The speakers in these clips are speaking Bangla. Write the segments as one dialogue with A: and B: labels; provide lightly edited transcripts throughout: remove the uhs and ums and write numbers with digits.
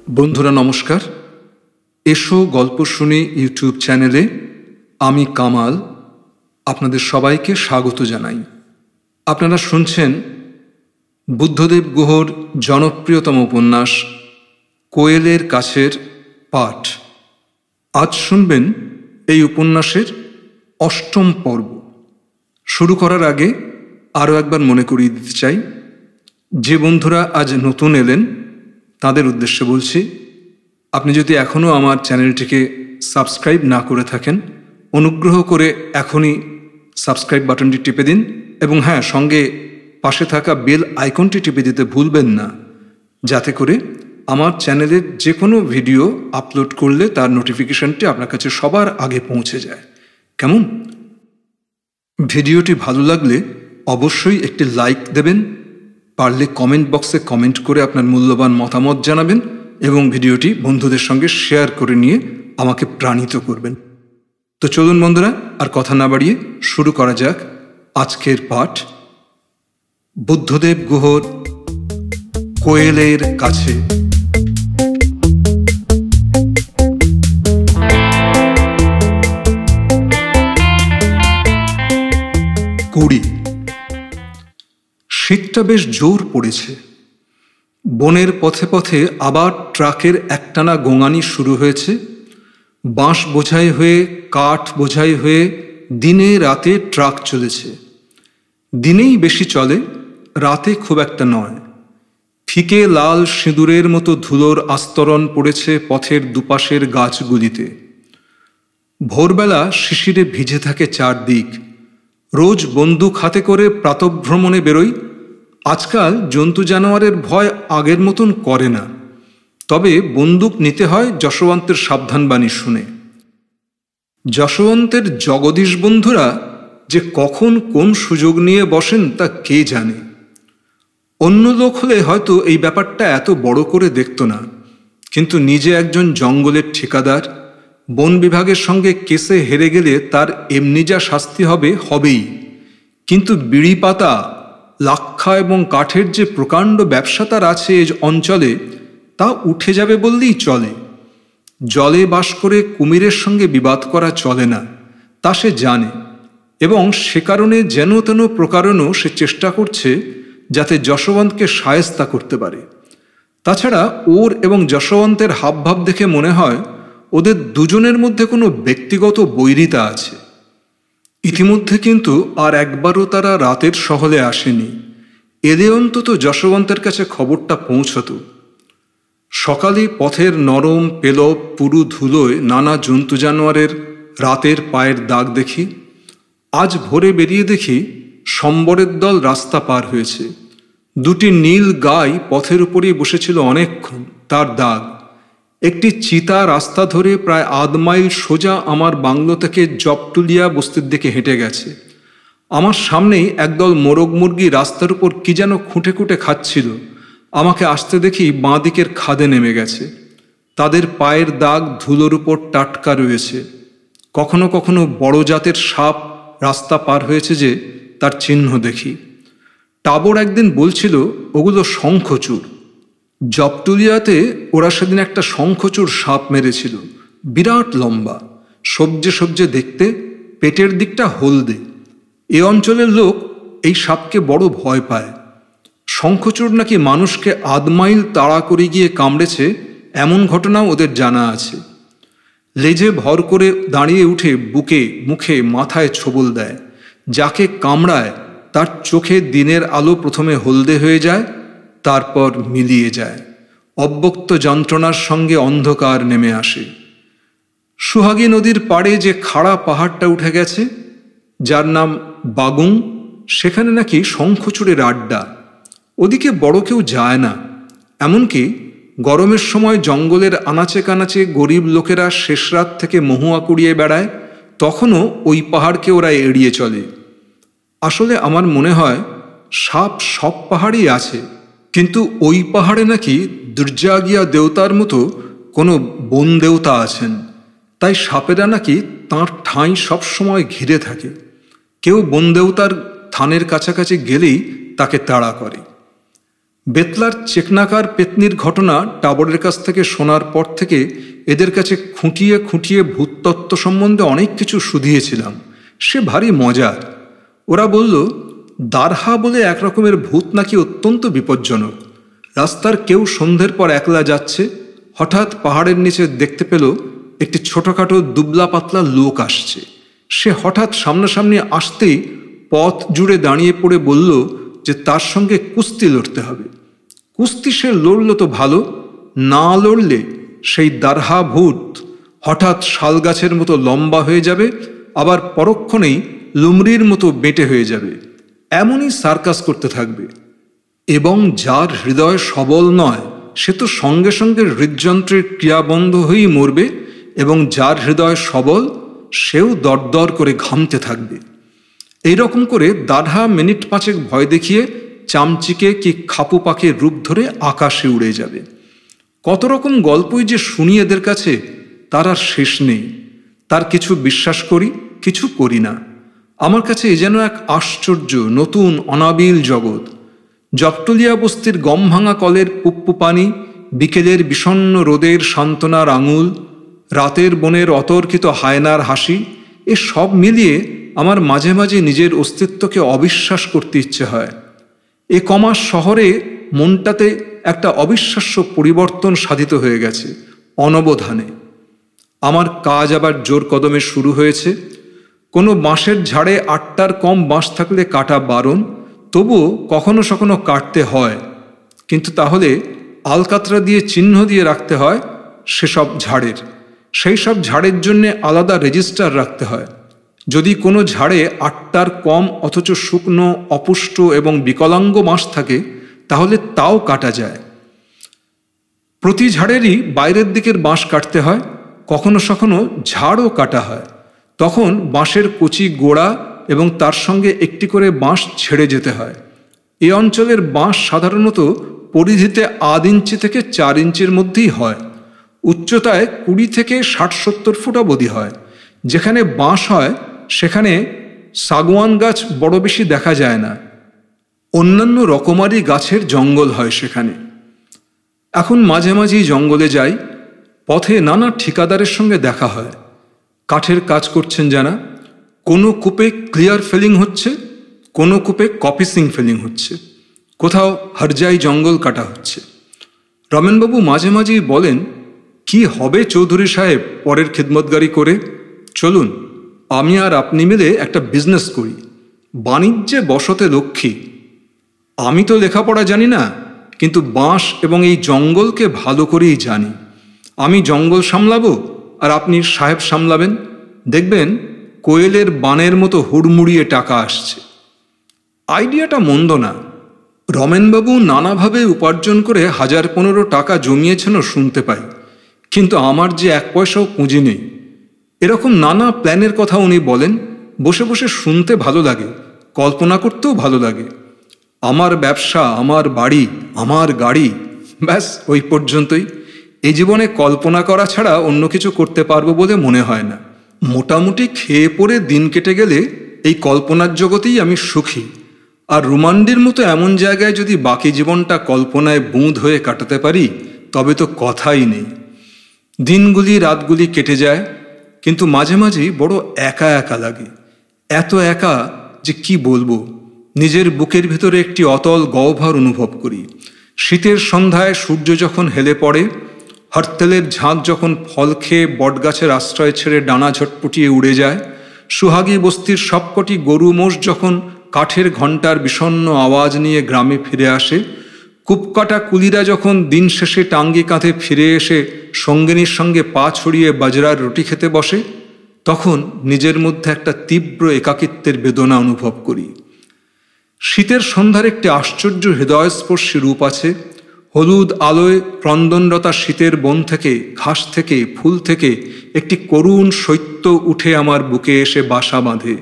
A: বন্ধুরা নমস্কার। এসো গল্প শুনি ইউটিউব চ্যানেলে আমি কামাল আপনাদের সবাইকে স্বাগত জানাই। আপনারা শুনছেন বুদ্ধদেব গুহর জনপ্রিয়তম উপন্যাস কোয়েলের কাছের পাঠ। আজ শুনবেন এই উপন্যাসের ৮ম পর্ব। শুরু করার আগে আরও একবার মনে করিয়ে দিতে চাই, যে বন্ধুরা আজ নতুন এলেন তাদের উদ্দেশ্যে বলছি, আপনি যদি এখনও আমার চ্যানেলটিকে সাবস্ক্রাইব না করে থাকেন, অনুগ্রহ করে এখনই সাবস্ক্রাইব বাটনটি টিপে দিন এবং হ্যাঁ, সঙ্গে পাশে থাকা বেল আইকনটি টিপে দিতে ভুলবেন না, যাতে করে আমার চ্যানেলের যে কোনো ভিডিও আপলোড করলে তার নোটিফিকেশনটি আপনার কাছে সবার আগে পৌঁছে যায়। কেমন? ভিডিওটি ভালো লাগলে অবশ্যই একটি লাইক দেবেন, পারলে কমেন্ট বক্সে কমেন্ট করে আপনার মূল্যবান মতামত জানাবেন এবং ভিডিওটি বন্ধুদের সঙ্গে শেয়ার করে নিয়ে আমাকে প্রাণিত করবেন। তো চলুন বন্ধুরা, আর কথা না বাড়িয়ে শুরু করা যাক আজকের পাঠ, বুদ্ধদেব গুহর কোয়েলের কাছে। কুড়ি। শীতটা বেশ জোর পড়েছে। বনের পথে পথে আবার ট্রাকের একটানা গোঙানি শুরু হয়েছে। বাঁশ বোঝাই হয়ে, কাঠ বোঝাই হয়ে দিনে রাতে ট্রাক চলেছে। দিনেই বেশি চলে, রাতে খুব একটা নয়। ফিকে লাল সিঁদুরের মতো ধুলোর আস্তরণ পড়েছে পথের দুপাশের গাছগুলিতে। ভোরবেলা শিশিরে ভিজে থাকে চারদিক। রোজ বন্দুক হাতে করে প্রাতঃভ্রমণে বেরোই। আজকাল জন্তু জানোয়ারের ভয় আগের মতন করে না, তবে বন্দুক নিতে হয় যশবন্তের সাবধানবাণী শুনে। যশবন্তের জগদীশ বন্ধুরা যে কখন কোন সুযোগ নিয়ে বসেন তা কে জানে। অন্য লোক হলে হয়তো এই ব্যাপারটা এত বড় করে দেখত না, কিন্তু নিজে একজন জঙ্গলের ঠিকাদার, বন বিভাগের সঙ্গে কেসে হেরে গেলে তার এমনি যা শাস্তি হবে হবেই, কিন্তু বিড়ি পাতা, লাক্ষা এবং কাঠের যে প্রকাণ্ড ব্যবসা তার আছে এই অঞ্চলে, তা উঠে যাবে বললেই চলে। জলে বাস করে কুমিরের সঙ্গে বিবাদ করা চলে না, তা সে জানে, এবং সে কারণে যেন তেন প্রকারণও সে চেষ্টা করছে যাতে যশবন্তকে শায়েস্তা করতে পারে। তাছাড়া ওর এবং যশবন্তের হাবভাব দেখে মনে হয় ওদের দুজনের মধ্যে কোনো ব্যক্তিগত বৈরিতা আছে। ইতিমধ্যে কিন্তু আর একবারও তারা রাতের শহরে আসেনি, এলে অন্তত যশবন্তের কাছে খবরটা পৌঁছত। সকালে পথের নরম পেলব পুরু ধুলোয় নানা জন্তু জানোয়ারের রাতের পায়ের দাগ দেখি। আজ ভোরে বেরিয়ে দেখি সম্বরের দল রাস্তা পার হয়েছে। দুটি নীল গাই পথের উপরেই বসেছিল অনেকক্ষণ, তার দাগ। একটি চিতা রাস্তা ধরে প্রায় ১/২ মাইল সোজা আমার বাংলো থেকে জপটুলিয়া বস্তির দিকে হেঁটে গেছে। আমার সামনেই একদল মোরগ মুরগি রাস্তার উপর কি যেন খুঁটে খুঁটে খাচ্ছিল। আমাকে আসতে দেখি বাঁ দিকের খাদে নেমে গেছে। তাদের পায়ের দাগ ধুলোর উপর টাটকা রয়েছে। কখনো কখনো বড় জাতের সাপ রাস্তা পার হয়েছে যে, তার চিহ্ন দেখি। টাবর একদিন বলছিল ওগুলো শঙ্খচূড়। জপটুলিয়াতে ওরা সেদিন একটা শঙ্খচূড় সাপ মেরেছিল, বিরাট লম্বা, সবজে সবজে দেখতে, পেটের দিকটা হলদে। এ অঞ্চলের লোক এই সাপকে বড় ভয় পায়। শঙ্খচূড় নাকি মানুষকে ১/২ মাইল তাড়া করে গিয়ে কামড়েছে, এমন ঘটনাও ওদের জানা আছে। লেজে ভর করে দাঁড়িয়ে উঠে বুকে, মুখে, মাথায় ছোবল দেয়। যাকে কামড়ায় তার চোখে দিনের আলো প্রথমে হলদে হয়ে যায়, তারপর মিলিয়ে যায়। অব্যক্ত যন্ত্রণার সঙ্গে অন্ধকার নেমে আসে। সুহাগী নদীর পাড়ে যে খাড়া পাহাড়টা উঠে গেছে, যার নাম বাগুং, সেখানে নাকি শঙ্খচূড়ের আড্ডা। ওদিকে বড় কেউ যায় না। এমনকি গরমের সময় জঙ্গলের আনাচে কানাচে গরিব লোকেরা শেষ রাত থেকে মহুয়া কুড়িয়ে বেড়ায়, তখনও ওই পাহাড়কে ওরা এড়িয়ে চলে। আসলে আমার মনে হয় সাপ সব পাহাড়েই আছে, কিন্তু ওই পাহাড়ে নাকি দুর্জাগিয়া দেবতার মতো কোনো বন দেবতা আছেন, তাই সাপেরা নাকি তাঁর ঠাঁই সবসময় ঘিরে থাকে। কেউ বন দেবতার থানের কাছাকাছি গেলেই তাকে তাড়া করে। বেতলার চেকনাকার পেতনির ঘটনা টাবরের কাছ থেকে শোনার পর থেকে এদের কাছে খুঁটিয়ে খুঁটিয়ে ভূততত্ত্ব সম্বন্ধে অনেক কিছু শুধিয়েছিলাম। সে ভারী মজার। ওরা বলল, দারহা বলে এক রকমের ভূত নাকি অত্যন্ত বিপজ্জনক। রাস্তার কেউ সন্ধ্যের পর একলা যাচ্ছে, হঠাৎ পাহাড়ের নিচে দেখতে পেল একটি ছোটোখাটো দুবলা পাতলা লোক আসছে। সে হঠাৎ সামনাসামনি আসতেই পথ জুড়ে দাঁড়িয়ে পড়ে বলল যে তার সঙ্গে কুস্তি লড়তে হবে। কুস্তি সে লড়ল তো ভালো, না লড়লে সেই দারহা ভূত হঠাৎ শাল গাছের মতো লম্বা হয়ে যাবে, আবার পরক্ষণেই লুমড়ির মতো বেঁটে হয়ে যাবে। এমনই সার্কাস করতে থাকবে। এবং যার হৃদয় সবল নয় সে তো সঙ্গে সঙ্গে হৃদযন্ত্রের ক্রিয়া বন্ধ হয়েই মরবে, এবং যার হৃদয় সবল সেও দরদর করে ঘামতে থাকবে। এইরকম করে দারহা মিনিট পাঁচেক ভয় দেখিয়ে চামচিকে কি খাপু পাখির রূপ ধরে আকাশে উড়ে যাবে। কত রকম গল্পই যে শুনি এদের কাছে, তার আর শেষ নেই। তার কিছু বিশ্বাস করি, কিছু করি না। আমার কাছে এ যেন এক আশ্চর্য নতুন অনাবিল জগৎ। জপটলিয়া বস্তির গম ভাঙা কলের পুপ্পু পানি, বিকেলের বিষণ্ণ রোদের সান্ত্বনার আঙুল, রাতের বনের অতর্কিত হায়নার হাসি, এ সব মিলিয়ে আমার মাঝে মাঝে নিজের অস্তিত্বকে অবিশ্বাস করতে ইচ্ছে হয়। এ কমাস শহরে মনটাতে একটা অবিশ্বাস্য পরিবর্তন সাধিত হয়ে গেছে অনবধানে। আমার কাজ আবার জোর কদমে শুরু হয়েছে। কোনো বাঁশের ঝাড়ে 8টার কম বাঁশ থাকলে কাটা বারণ, তবুও কখনো সখনো কাটতে হয়। কিন্তু তাহলে আলকাতরা দিয়ে চিহ্ন দিয়ে রাখতে হয় সেসব ঝাড়ের। সেই সব ঝাড়ের জন্যে আলাদা রেজিস্টার রাখতে হয়। যদি কোনো ঝাড়ে 8টার কম অথচ শুকনো, অপুষ্ট এবং বিকলাঙ্গ বাঁশ থাকে, তাহলে তাও কাটা যায়। প্রতি ঝাড়েরই বাইরের দিকের বাঁশ কাটতে হয়। কখনো সখনো ঝাড়ও কাটা হয়। তখন বাঁশের কচি গোড়া এবং তার সঙ্গে একটি করে বাঁশ ছেড়ে যেতে হয়। এ অঞ্চলের বাঁশ সাধারণত পরিধিতে 1.5 ইঞ্চি থেকে 4 ইঞ্চির মধ্যেই হয়। উচ্চতায় 20 থেকে 60-70 ফুট অবধি হয়। যেখানে বাঁশ হয় সেখানে সাগুয়ান গাছ বড় বেশি দেখা যায় না। অন্যান্য রকমারি গাছের জঙ্গল হয় সেখানে। এখন মাঝে মাঝেই জঙ্গলে যাই। পথে নানা ঠিকাদারের সঙ্গে দেখা হয়। কাঠের কাজ করছেন যারা, কোনো কূপে ক্লিয়ার ফিলিং হচ্ছে, কোনো কূপে কপিসিং ফিলিং হচ্ছে, কোথাও হরজাই জঙ্গল কাটা হচ্ছে। রমেনবাবু মাঝে মাঝেই বলেন, কি হবে চৌধুরী সাহেব পরের খিদমতগারি করে? চলুন আমি আর আপনি মিলে একটা বিজনেস করি, বাণিজ্যে বসতে লক্ষ্মী। আমি তো লেখাপড়া জানি না, কিন্তু বাঁশ এবং এই জঙ্গলকে ভালো করেই জানি। আমি জঙ্গল সামলাবো আর আপনি সাহেব সামলাবেন। দেখবেন কোয়েলের বানের মতো হুড়মুড়িয়ে টাকা আসছে। আইডিয়াটা মন্দ না। রমেনবাবু নানাভাবে উপার্জন করে 1015 টাকা জমিয়েছেনও শুনতে পাই, কিন্তু আমার যে 1 পয়সাও পুঁজি নেই। এরকম নানা প্ল্যানের কথা উনি বলেন। বসে বসে শুনতে ভালো লাগে, কল্পনা করতেও ভালো লাগে। আমার ব্যবসা, আমার বাড়ি, আমার গাড়ি, ব্যাস ওই পর্যন্তই। এই জীবনে কল্পনা করা ছাড়া অন্য কিছু করতে পারবো বলে মনে হয় না। মোটামুটি খেয়ে পড়ে দিন কেটে গেলে এই কল্পনার জগতেই আমি সুখী। আর রুমান্ডির মতো এমন জায়গায় যদি বাকি জীবনটা কল্পনায় বুঁদ হয়ে কাটাতে পারি, তবে তো কথাই নেই। দিনগুলি রাতগুলি কেটে যায়, কিন্তু মাঝে মাঝেই বড় একা একা লাগে। এত একা যে কি বলবো। নিজের বুকের ভিতরে একটি অতল গহ্বর অনুভব করি। শীতের সন্ধ্যায় সূর্য যখন হেলে পড়ে, হরতেলের ঝাঁক যখন ফল খেয়ে বটগাছের আশ্রয় ছেড়ে ডানা ঝটপটিয়ে উড়ে যায়, সুহাগী বস্তির সবকটি গরু মোষ যখন কাঠের ঘণ্টার বিষণ্ণ আওয়াজ নিয়ে গ্রামে ফিরে আসে, কূপকাটা কুলিরা যখন দিন শেষে টাঙ্গি কাঁধে ফিরে এসে সঙ্গিনীর সঙ্গে পা ছড়িয়ে বাজরার রুটি খেতে বসে, তখন নিজের মধ্যে একটা তীব্র একাকিত্বের বেদনা অনুভব করি। শীতের সন্ধ্যার একটি আশ্চর্য হৃদয়স্পর্শী রূপ আছে। হলুদ আলোয় ক্রন্দনরতা শীতের বন থেকে, ঘাস থেকে, ফুল থেকে একটি করুণ শৈত্য উঠে আমার বুকে এসে বাসা বাঁধে।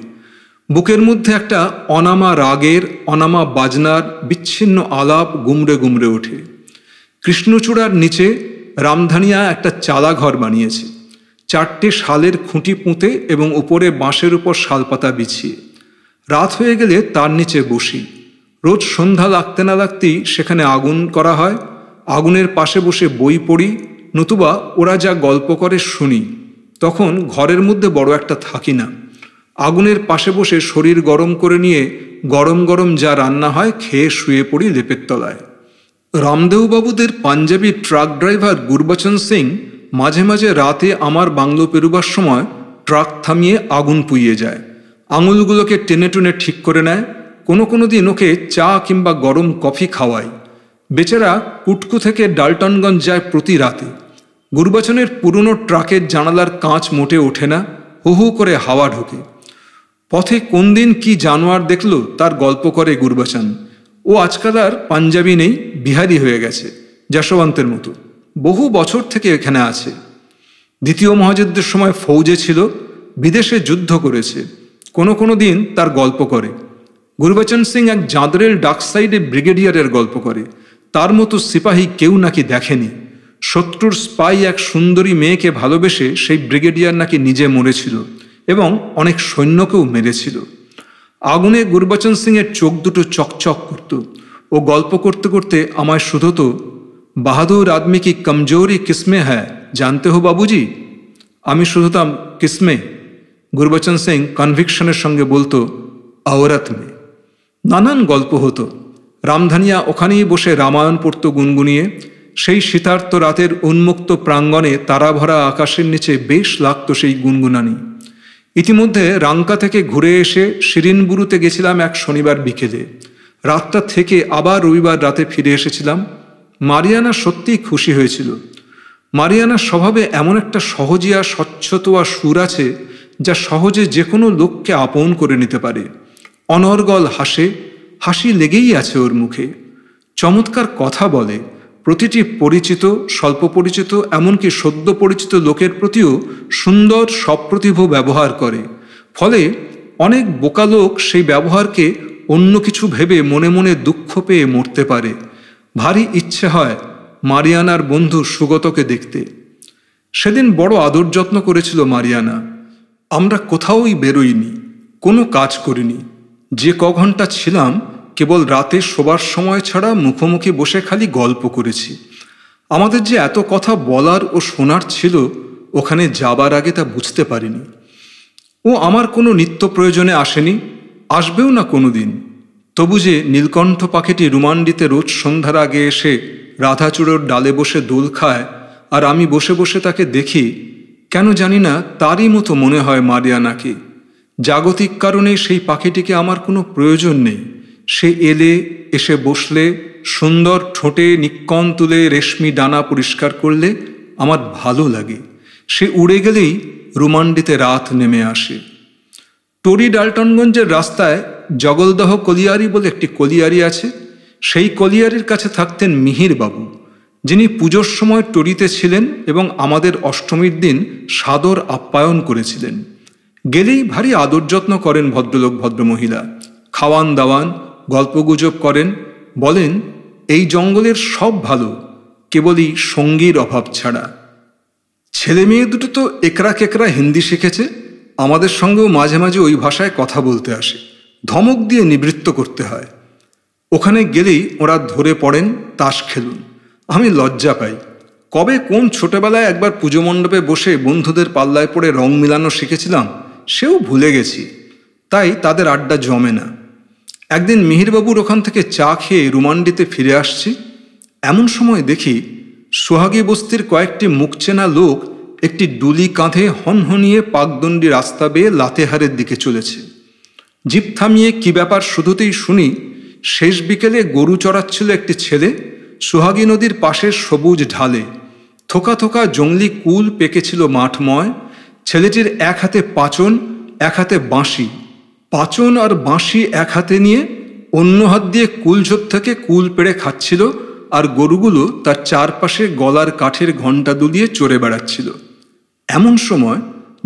A: বুকের মধ্যে একটা অনামা রাগের, অনামা বাজনার বিচ্ছিন্ন আলাপ গুমড়ে গুমড়ে ওঠে। কৃষ্ণচূড়ার নিচে রামধানিয়া একটা চালা ঘর বানিয়েছে, 4টে শালের খুঁটি পুঁতে এবং উপরে বাঁশের উপর শালপাতা বিছিয়ে। রাত হয়ে গেলে তার নিচে বসি। রোজ সন্ধ্যা লাগতে না লাগতেই সেখানে আগুন করা হয়। আগুনের পাশে বসে বই পড়ি, নতুবা ওরা যা গল্প করে শুনি। তখন ঘরের মধ্যে বড় একটা থাকি না। আগুনের পাশে বসে শরীর গরম করে নিয়ে গরম গরম যা রান্না হয় খেয়ে শুয়ে পড়ি লেপের তলায়। রামদেওবাবুদের পাঞ্জাবি ট্রাক ড্রাইভার গুরবচন সিং মাঝে মাঝে রাতে আমার বাংলো পেরুবার সময় ট্রাক থামিয়ে আগুন পুইয়ে যায়, আঙুলগুলোকে টেনে টেনে ঠিক করে নেয়। কোনো দিন ওকে চা কিংবা গরম কফি খাওয়ায়। বেচারা কুটকু থেকে ডালটনগঞ্জ যায় প্রতি রাতে। গুরবচনের পুরনো ট্রাকের জানালার কাঁচ মোটে ওঠে না, হু হু করে হাওয়া ঢোকে। পথে কোন দিন কি জানোয়ার দেখল তার গল্প করে গুরবচন। ও আজকাল আর পাঞ্জাবি নেই, বিহারি হয়ে গেছে, যশবন্তের মতো। বহু বছর থেকে এখানে আছে। দ্বিতীয় মহাযুদ্ধের সময় ফৌজে ছিল, বিদেশে যুদ্ধ করেছে। কোনো দিন তার গল্প করে। গুরবচন সিং এক জাঁদরেল ডাকসাইডে ব্রিগেডিয়ারের গল্প করে। তার মতো সিপাহী কেউ নাকি দেখেনি। শত্রুর স্পাই এক সুন্দরী মেয়েকে ভালোবেসে সেই ব্রিগেডিয়ার নাকি নিজে মরেছিল এবং অনেক সৈন্যকেও মেরেছিল। আগুনে গুরবচন সিংয়ের চোখ দুটো চকচক করত। ও গল্প করতে করতে আমায় শুধত, বাহাদুর আদমি কি কমজোরি কিসমে হ্যায় জানতে হো বাবুজি। আমি শুধতাম, কিসমে? গুরবচন সিং কনভিকশনের সঙ্গে বলতো, আওরাত মে। নানান গল্প হতো। রামধানিয়া ওখানেই বসে রামায়ণ পড়ত গুনগুনিয়ে। সেই শীতার্ত রাতের উন্মুক্ত প্রাঙ্গণে তারাভরা আকাশের নিচে বেশ লাগত সেই গুনগুনানি। ইতিমধ্যে রাঙ্কা থেকে ঘুরে এসে শিরিনবুরুতে গেছিলাম এক শনিবার বিকেলে। রাতটা থেকে আবার রবিবার রাতে ফিরে এসেছিলাম। মারিয়ানা সত্যিই খুশি হয়েছিল। মারিয়ানার স্বভাবে এমন একটা সহজিয়া স্বচ্ছতা সুর আছে যা সহজে যে কোনো লোককে আপন করে নিতে পারে। অনর্গল হাসে, হাসি লেগেই আছে ওর মুখে। চমৎকার কথা বলে। প্রতিটি পরিচিত, স্বল্প পরিচিত, এমনকি সদ্য পরিচিত লোকের প্রতিও সুন্দর সপ্রতিভ ব্যবহার করে। ফলে অনেক বোকা লোক সেই ব্যবহারকে অন্য কিছু ভেবে মনে মনে দুঃখ পেয়ে মরতে পারে। ভারী ইচ্ছে হয় মারিয়ানার বন্ধু সুগতকে দেখতে। সেদিন বড় আদর যত্ন করেছিল মারিয়ানা। আমরা কোথাওই বেরোইনি, কোনো কাজ করিনি। যে ঘন্টা ছিলাম কেবল রাতে শোবার সময় ছাড়া মুখোমুখি বসে খালি গল্প করেছি। আমাদের যে এত কথা বলার ও শোনার ছিল, ওখানে যাবার আগে তা বুঝতে পারিনি। ও আমার কোনো নিত্য প্রয়োজনে আসেনি, আসবেও না কোনো দিন। তবু যে নীলকণ্ঠ পাখিটি রুমান্ডিতে রোজ সন্ধ্যার আগে এসে রাধাচূড়োর ডালে বসে দোল খায়, আর আমি বসে বসে তাকে দেখি, কেন জানি না তারই মতো মনে হয় মারিয়ানাকে। জাগতিক কারণে সেই পাখিটিকে আমার কোনো প্রয়োজন নেই। সে এলে, এসে বসলে, সুন্দর ঠোঁটে নিক্কণ তুলে রেশমি ডানা পরিষ্কার করলে আমার ভালো লাগে। সে উড়ে গেলেই রুমান্ডিতে রাত নেমে আসে। টরি ডালটনগঞ্জের রাস্তায় জগলদহ কলিয়ারি বলে একটি কলিয়ারি আছে। সেই কলিয়ারির কাছে থাকতেন মিহির বাবু, যিনি পুজোর সময় টরিতে ছিলেন এবং আমাদের অষ্টমীর দিন সাদর আপ্যায়ন করেছিলেন। গেলেই ভারী আদর যত্ন করেন ভদ্রলোক ভদ্রমহিলা। খাওয়ান দাওয়ান, গল্পগুজব করেন। বলেন, এই জঙ্গলের সব ভালো, কেবলই সঙ্গীর অভাব ছাড়া। ছেলে মেয়ে দুটো তো একরা কেকরা হিন্দি শিখেছে। আমাদের সঙ্গেও মাঝে মাঝে ওই ভাষায় কথা বলতে আসে। ধমক দিয়ে নিবৃত্ত করতে হয়। ওখানে গেলেই ওরা ধরে পড়েন, তাস খেলুন। আমি লজ্জা পাই। কবে কোন ছোটবেলায় একবার পুজো মণ্ডপে বসে বন্ধুদের পাল্লায় পড়ে রং মিলানো শিখেছিলাম, সেও ভুলে গেছি। তাই তাদের আড্ডা জমে না। একদিন মিহিরবাবুর ওখান থেকে চা খেয়ে রুমান্ডিতে ফিরে আসছি। এমন সময় দেখি সোহাগী বস্তির কয়েকটি মুখচেনা লোক একটি ডুলি কাঁধে হনহনিয়ে পাকদণ্ডী রাস্তা বেয়ে লাতেহারের দিকে চলেছে। জিপ থামিয়ে কি ব্যাপার শুধুতেই শুনি, শেষ বিকেলে গরু চড়াচ্ছিল একটি ছেলে সোহাগী নদীর পাশের সবুজ ঢালে। থোকা থোকা জংলি কুল পেকেছিল মাঠময়। ছেলেটির এক হাতে পাচন, এক হাতে বাঁশি। পাচন আর বাঁশি এক হাতে নিয়ে অন্য হাত দিয়ে কুলঝোপ থেকে কুল পেড়ে খাচ্ছিল, আর গরুগুলো তার চারপাশে গলার কাঠের ঘণ্টা দুলিয়ে চড়ে বেড়াচ্ছিল। এমন সময়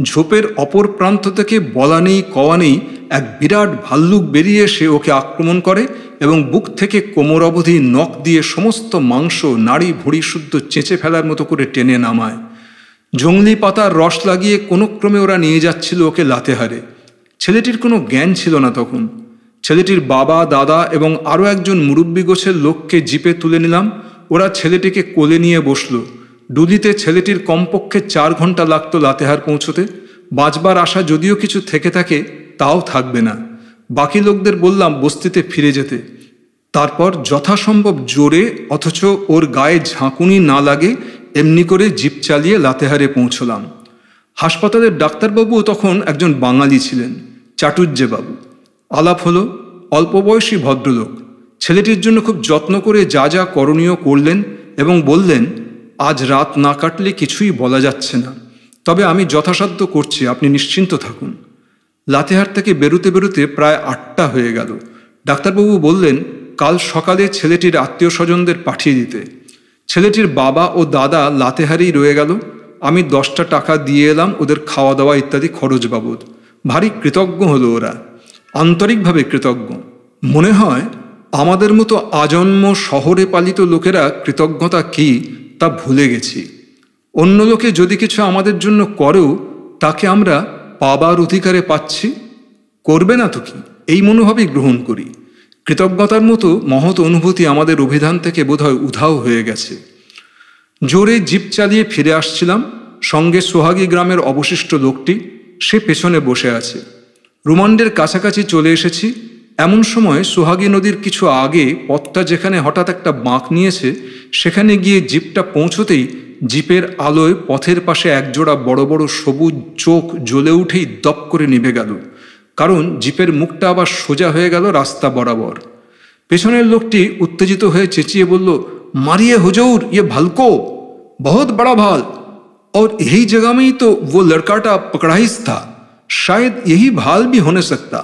A: ঝোপের অপর প্রান্ত থেকে বলা নেই কওয়া নেই এক বিরাট ভাল্লুক বেরিয়ে এসে ওকে আক্রমণ করে এবং বুক থেকে কোমর অবধি নখ দিয়ে সমস্ত মাংস, নাড়ি ভুঁড়ি শুদ্ধ চেঁচে ফেলার মতো করে টেনে নামায়। জংলি পাতার রস লাগিয়ে কোনো ক্রমে ওরা নিয়ে যাচ্ছিল ওকে লাতেহারে। ছেলেটির কোনো জ্ঞান ছিল না তখন। ছেলেটির বাবা, দাদা এবং আরও একজন মুরব্বী গোছের লোককে জিপে তুলে নিলাম। ওরা ছেলেটিকে কোলে নিয়ে বসলো। ডুলিতে ছেলেটির কমপক্ষে 4 ঘন্টা লাগতো লাতেহার পৌঁছতে। বাঁচবার আশা যদিও কিছু থেকে থাকে, তাও থাকবে না। বাকি লোকদের বললাম বস্তিতে ফিরে যেতে। তারপর যথাসম্ভব জোরে, অথচ ওর গায়ে ঝাঁকুনি না লাগে এমনি করে জিপ চালিয়ে লাতেহারে পৌঁছলাম। হাসপাতালের ডাক্তারবাবুও তখন একজন বাঙালি ছিলেন, চাটুর্যেবাবু। আলাপ হলো। অল্প বয়সী ভদ্রলোক। ছেলেটির জন্য খুব যত্ন করে যা যা করণীয় করলেন এবং বললেন, আজ রাত না কাটলে কিছুই বলা যাচ্ছে না, তবে আমি যথাসাধ্য করছি, আপনি নিশ্চিন্ত থাকুন। লাতেহার থেকে বেরোতে বেরোতে প্রায় 8টা হয়ে গেল। ডাক্তারবাবু বললেন কাল সকালে ছেলেটির আত্মীয় স্বজনদের পাঠিয়ে দিতে। ছেলেটির বাবা ও দাদা লাতেহারেই রয়ে গেল। আমি 10টা টাকা দিয়ে এলাম ওদের খাওয়া দাওয়া ইত্যাদি খরচ বাবদ। ভারী কৃতজ্ঞ হলো ওরা, আন্তরিকভাবে কৃতজ্ঞ। মনে হয় আমাদের মতো আজন্ম শহরে পালিত লোকেরা কৃতজ্ঞতা কী তা ভুলে গেছি। অন্য লোকে যদি কিছু আমাদের জন্য করেও তাকে আমরা পাবার অধিকারে পাচ্ছি, করবে না তো কি, এই মনোভাবই গ্রহণ করি। কৃতজ্ঞতার মতো মহৎ অনুভূতি আমাদের অভিধান থেকে বোধহয় উধাও হয়ে গেছে। জোরে জিপ চালিয়ে ফিরে আসছিলাম। সঙ্গে সোহাগী গ্রামের অবশিষ্ট লোকটি, সে পেছনে বসে আছে। রুমান্ডের কাছাকাছি চলে এসেছি। এমন সময় সোহাগী নদীর কিছু আগে পথটা যেখানে হঠাৎ একটা বাঁক নিয়েছে, সেখানে গিয়ে জিপটা পৌঁছতেই জিপের আলোয় পথের পাশে একজোড়া বড় বড় সবুজ চোখ জ্বলে উঠেই দপ করে নিভে গেল, কারণ জিপের মুখটা আবার সোজা হয়ে গেল রাস্তা বরাবর। পেছনের লোকটি উত্তেজিত হয়ে চেঁচিয়ে বলল, मारिए हुजूर, ये भाल को बहुत बड़ा भाल, और यही जगह में ही तो वो लड़काटा पकड़ाइस था, शायद यही भाल भी होने सकता।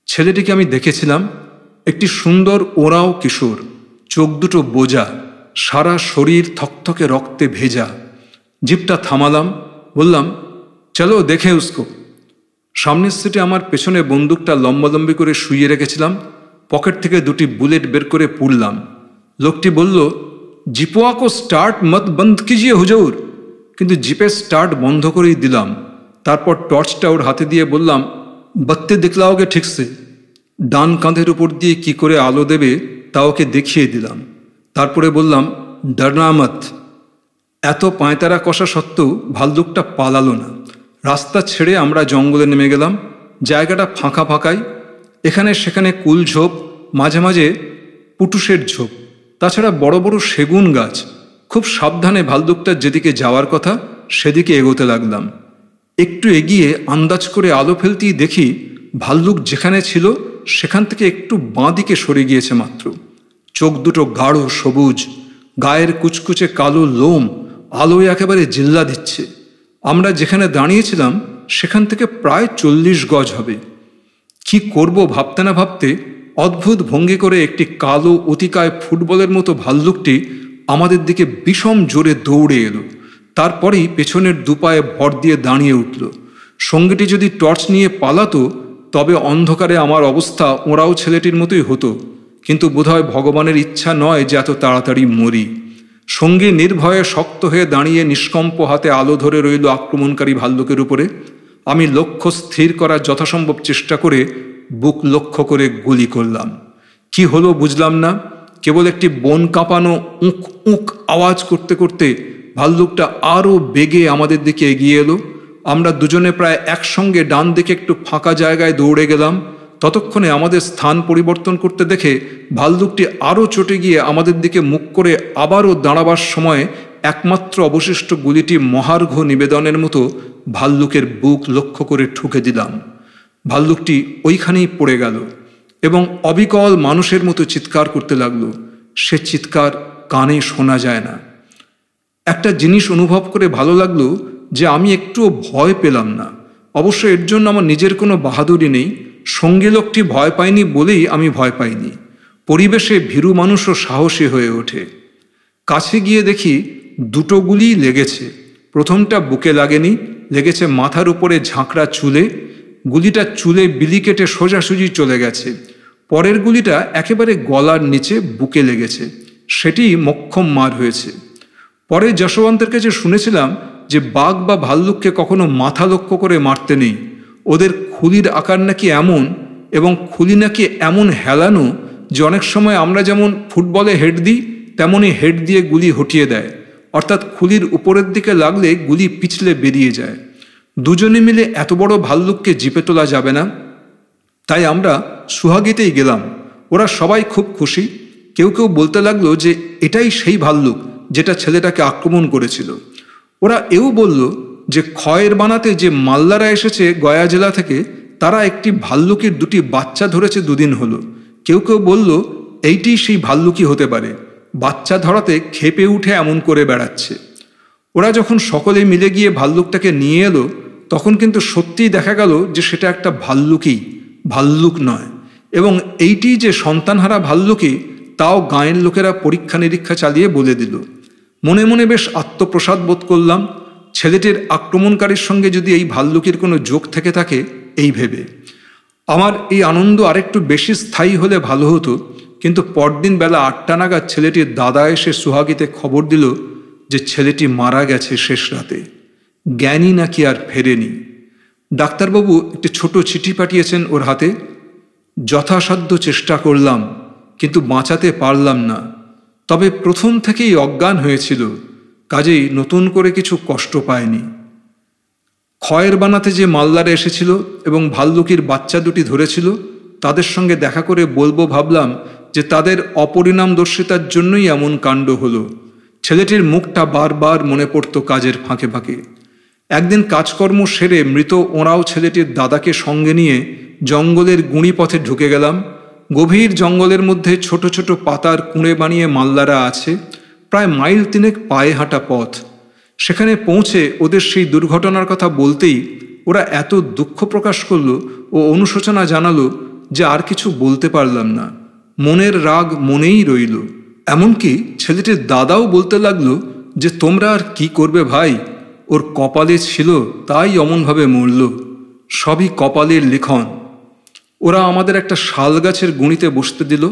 A: ছেলেটিকে আমি দেখেছিলাম, একটি সুন্দর ওরাও কিশোর, চোখ দুটো বোজা, সারা শরীর থকথকে রক্তে ভেজা। জিপটা থামালাম, বললাম, চলো দেখে উসকো। সামনের সিটে আমার পেছনে বন্দুকটা লম্বালম্বি করে শুইয়ে রেখেছিলাম। পকেট থেকে 2টি বুলেট বের করে পুড়লাম। লোকটি বলল, জিপোয়া কো স্টার্ট মত বন্ধ কিজিয়ে হুজুর। কিন্তু জিপের স্টার্ট বন্ধ করেই দিলাম। তারপর টর্চটা ওর হাতে দিয়ে বললাম, বত্তি দিখলাওগে ঠিকসে। ডান কাঁধের উপর দিয়ে কি করে আলো দেবে তা ওকে দেখিয়ে দিলাম। তারপরে বললাম, ডরনা মত। এত পায়তারা কষা সত্ত্বেও ভাল্লুকটা পালালো না। রাস্তা ছেড়ে আমরা জঙ্গলে নেমে গেলাম। জায়গাটা ফাঁকা ফাঁকাই, এখানে সেখানে কুলঝোপ, মাঝে মাঝে পুটুসের ঝোপ, তাছাড়া বড় বড় সেগুন গাছ। খুব সাবধানে ভাল্লুকটার যেদিকে যাওয়ার কথা সেদিকে এগোতে লাগলাম। একটু এগিয়ে আন্দাজ করে আলো ফেলতেই দেখি ভাল্লুক যেখানে ছিল সেখান থেকে একটু বাঁ দিকে সরে গিয়েছে মাত্র। চোখ দুটো গাঢ় সবুজ, গায়ের কুচকুচে কালো লোম আলোয় একেবারে জিল্লা দিচ্ছে। আমরা যেখানে দাঁড়িয়েছিলাম সেখান থেকে প্রায় 40 গজ হবে। কি করব ভাবতে না ভাবতে অদ্ভুত ভঙ্গি করে একটি কালো অতিকায় ফুটবলের মতো ভাল্লুকটি আমাদের দিকে বিষম জোরে দৌড়ে এলো। তারপরেই পেছনের দুপায়ে ভর দিয়ে দাঁড়িয়ে উঠল। সঙ্গীটি যদি টর্চ নিয়ে পালাতো তবে অন্ধকারে আমার অবস্থা ওরাও ছেলেটির মতোই হতো, কিন্তু বোধহয় ভগবানের ইচ্ছা নয় যে এত তাড়াতাড়ি মরি। সঙ্গী নির্ভয়ে শক্ত হয়ে দাঁড়িয়ে নিষ্কম্প হাতে আলো ধরে রইল আক্রমণকারী ভাল্লুকের উপরে। আমি লক্ষ্য স্থির করার যথাসম্ভব চেষ্টা করে বুক লক্ষ্য করে গুলি করলাম। কি হলো বুঝলাম না, কেবল একটি বন কাঁপানো উঁক উঁক আওয়াজ করতে করতে ভাল্লুকটা আরও বেগে আমাদের দিকে এগিয়ে এলো। আমরা দুজনে প্রায় একসঙ্গে ডান দিকে একটু ফাঁকা জায়গায় দৌড়ে গেলাম। ততক্ষণে আমাদের স্থান পরিবর্তন করতে দেখে ভাল্লুকটি আরও চটে গিয়ে আমাদের দিকে মুখ করে আবারও দাঁড়াবার সময় একমাত্র অবশিষ্ট গুলিটি মহার্ঘ নিবেদনের মতো ভাল্লুকের বুক লক্ষ্য করে ঠুকে দিলাম। ভাল্লুকটি ওইখানেই পড়ে গেল এবং অবিকল মানুষের মতো চিৎকার করতে লাগলো। সে চিৎকার কানে শোনা যায় না। একটা জিনিস অনুভব করে ভালো লাগলো যে আমি একটুও ভয় পেলাম না। অবশ্য এর জন্য আমার নিজের কোনো বাহাদুরি নেই। সঙ্গী লোকটি ভয় পায়নি বলেই আমি ভয় পাইনি। পরিবেশে ভীরু মানুষও সাহসী হয়ে ওঠে। কাছে গিয়ে দেখি 2টো গুলি লেগেছে। প্রথমটা বুকে লাগেনি, লেগেছে মাথার উপরে ঝাঁকড়া চুলে। গুলিটা চুলে বিলি কেটে সোজাসুজি চলে গেছে। পরের গুলিটা একেবারে গলার নিচে বুকে লেগেছে, সেটি মোক্ষম মার হয়েছে। পরে যশবন্তের কাছে শুনেছিলাম যে বাঘ বা ভাল্লুককে কখনো মাথা লক্ষ্য করে মারতে নেই। ওদের খুলির আকার নাকি এমন এবং খুলি নাকি এমন হেলানো যে অনেক সময় আমরা যেমন ফুটবলে হেড দিই তেমনই হেড দিয়ে গুলি হটিয়ে দেয়, অর্থাৎ খুলির উপরের দিকে লাগলে গুলি পিছলে বেরিয়ে যায়। দুজনে মিলে এত বড় ভাল্লুককে জিপে তোলা যাবে না, তাই আমরা সুহাগীতেই গেলাম। ওরা সবাই খুব খুশি। কেউ কেউ বলতে লাগলো যে এটাই সেই ভাল্লুক যেটা ছেলেটাকে আক্রমণ করেছিল। ওরা এও বলল যে খয়ের বানাতে যে মাল্লারা এসেছে গয়া জেলা থেকে, তারা একটি ভাল্লুকের 2টি বাচ্চা ধরেছে 2 দিন হলো। কেউ কেউ বলল এইটি সেই ভাল্লুকই হতে পারে, বাচ্চা ধরাতে খেপে উঠে এমন করে বেড়াচ্ছে। ওরা যখন সকলে মিলে গিয়ে ভাল্লুকটাকে নিয়ে এলো, তখন কিন্তু সত্যিই দেখা গেল যে সেটা একটা ভাল্লুকই, ভাল্লুক নয়। এবং এইটি যে সন্তানহারা ভাল্লুকই, তাও গাঁয়ের লোকেরা পরীক্ষা নিরীক্ষা চালিয়ে বলে দিল। মনে মনে বেশ আত্মপ্রসাদ বোধ করলাম, ছেলেটির আক্রমণকারীর সঙ্গে যদি এই ভাল্লুকের কোনো যোগ থেকে থাকে এই ভেবে। আমার এই আনন্দ আরেকটু বেশি স্থায়ী হলে ভালো হতো, কিন্তু পরদিন বেলা 8টা নাগাদ ছেলেটির দাদা এসে সুহাগীতে খবর দিল যে ছেলেটি মারা গেছে শেষ রাতে, জ্ঞানী নাকি আর ফেরেনি। ডাক্তারবাবু একটি ছোট চিঠি পাঠিয়েছেন ওর হাতে। যথাসাধ্য চেষ্টা করলাম, কিন্তু বাঁচাতে পারলাম না। তবে প্রথম থেকেই অজ্ঞান হয়েছিল, কাজেই নতুন করে কিছু কষ্ট পায়নি। খয়ের বানাতে যে মাল্লারা এসেছিল এবং ভাল্লুকির বাচ্চা 2টি ধরেছিল, তাদের সঙ্গে দেখা করে বলবো ভাবলাম যে তাদের অপরিণামদর্শিতার জন্যই এমন কাণ্ড হলো। ছেলেটির মুখটা বারবার মনে পড়ত কাজের ফাঁকে ফাঁকে। একদিন কাজকর্ম সেরে মৃত ওঁরাও ছেলেটির দাদাকে সঙ্গে নিয়ে জঙ্গলের গুঁড়ি পথে ঢুকে গেলাম। গভীর জঙ্গলের মধ্যে ছোট ছোট পাতার কুঁড়ে বানিয়ে মাল্লারা আছে, প্রায় মাইল 3 পায়ে হাঁটা পথ। সেখানে পৌঁছে ওদের সেই দুর্ঘটনার কথা বলতেই ওরা এত দুঃখ প্রকাশ করলো ও অনুশোচনা জানালো যে আর কিছু বলতে পারলাম না। মনের রাগ মনেই রইল। এমনকি ছেলেটির দাদাও বলতে লাগলো যে তোমরা আর কি করবে ভাই, ওর কপালে ছিল তাই অমনভাবে মরল, সবই কপালের লিখন। ওরা আমাদের একটা শাল গাছের গুঁড়িতে বসতে দিল।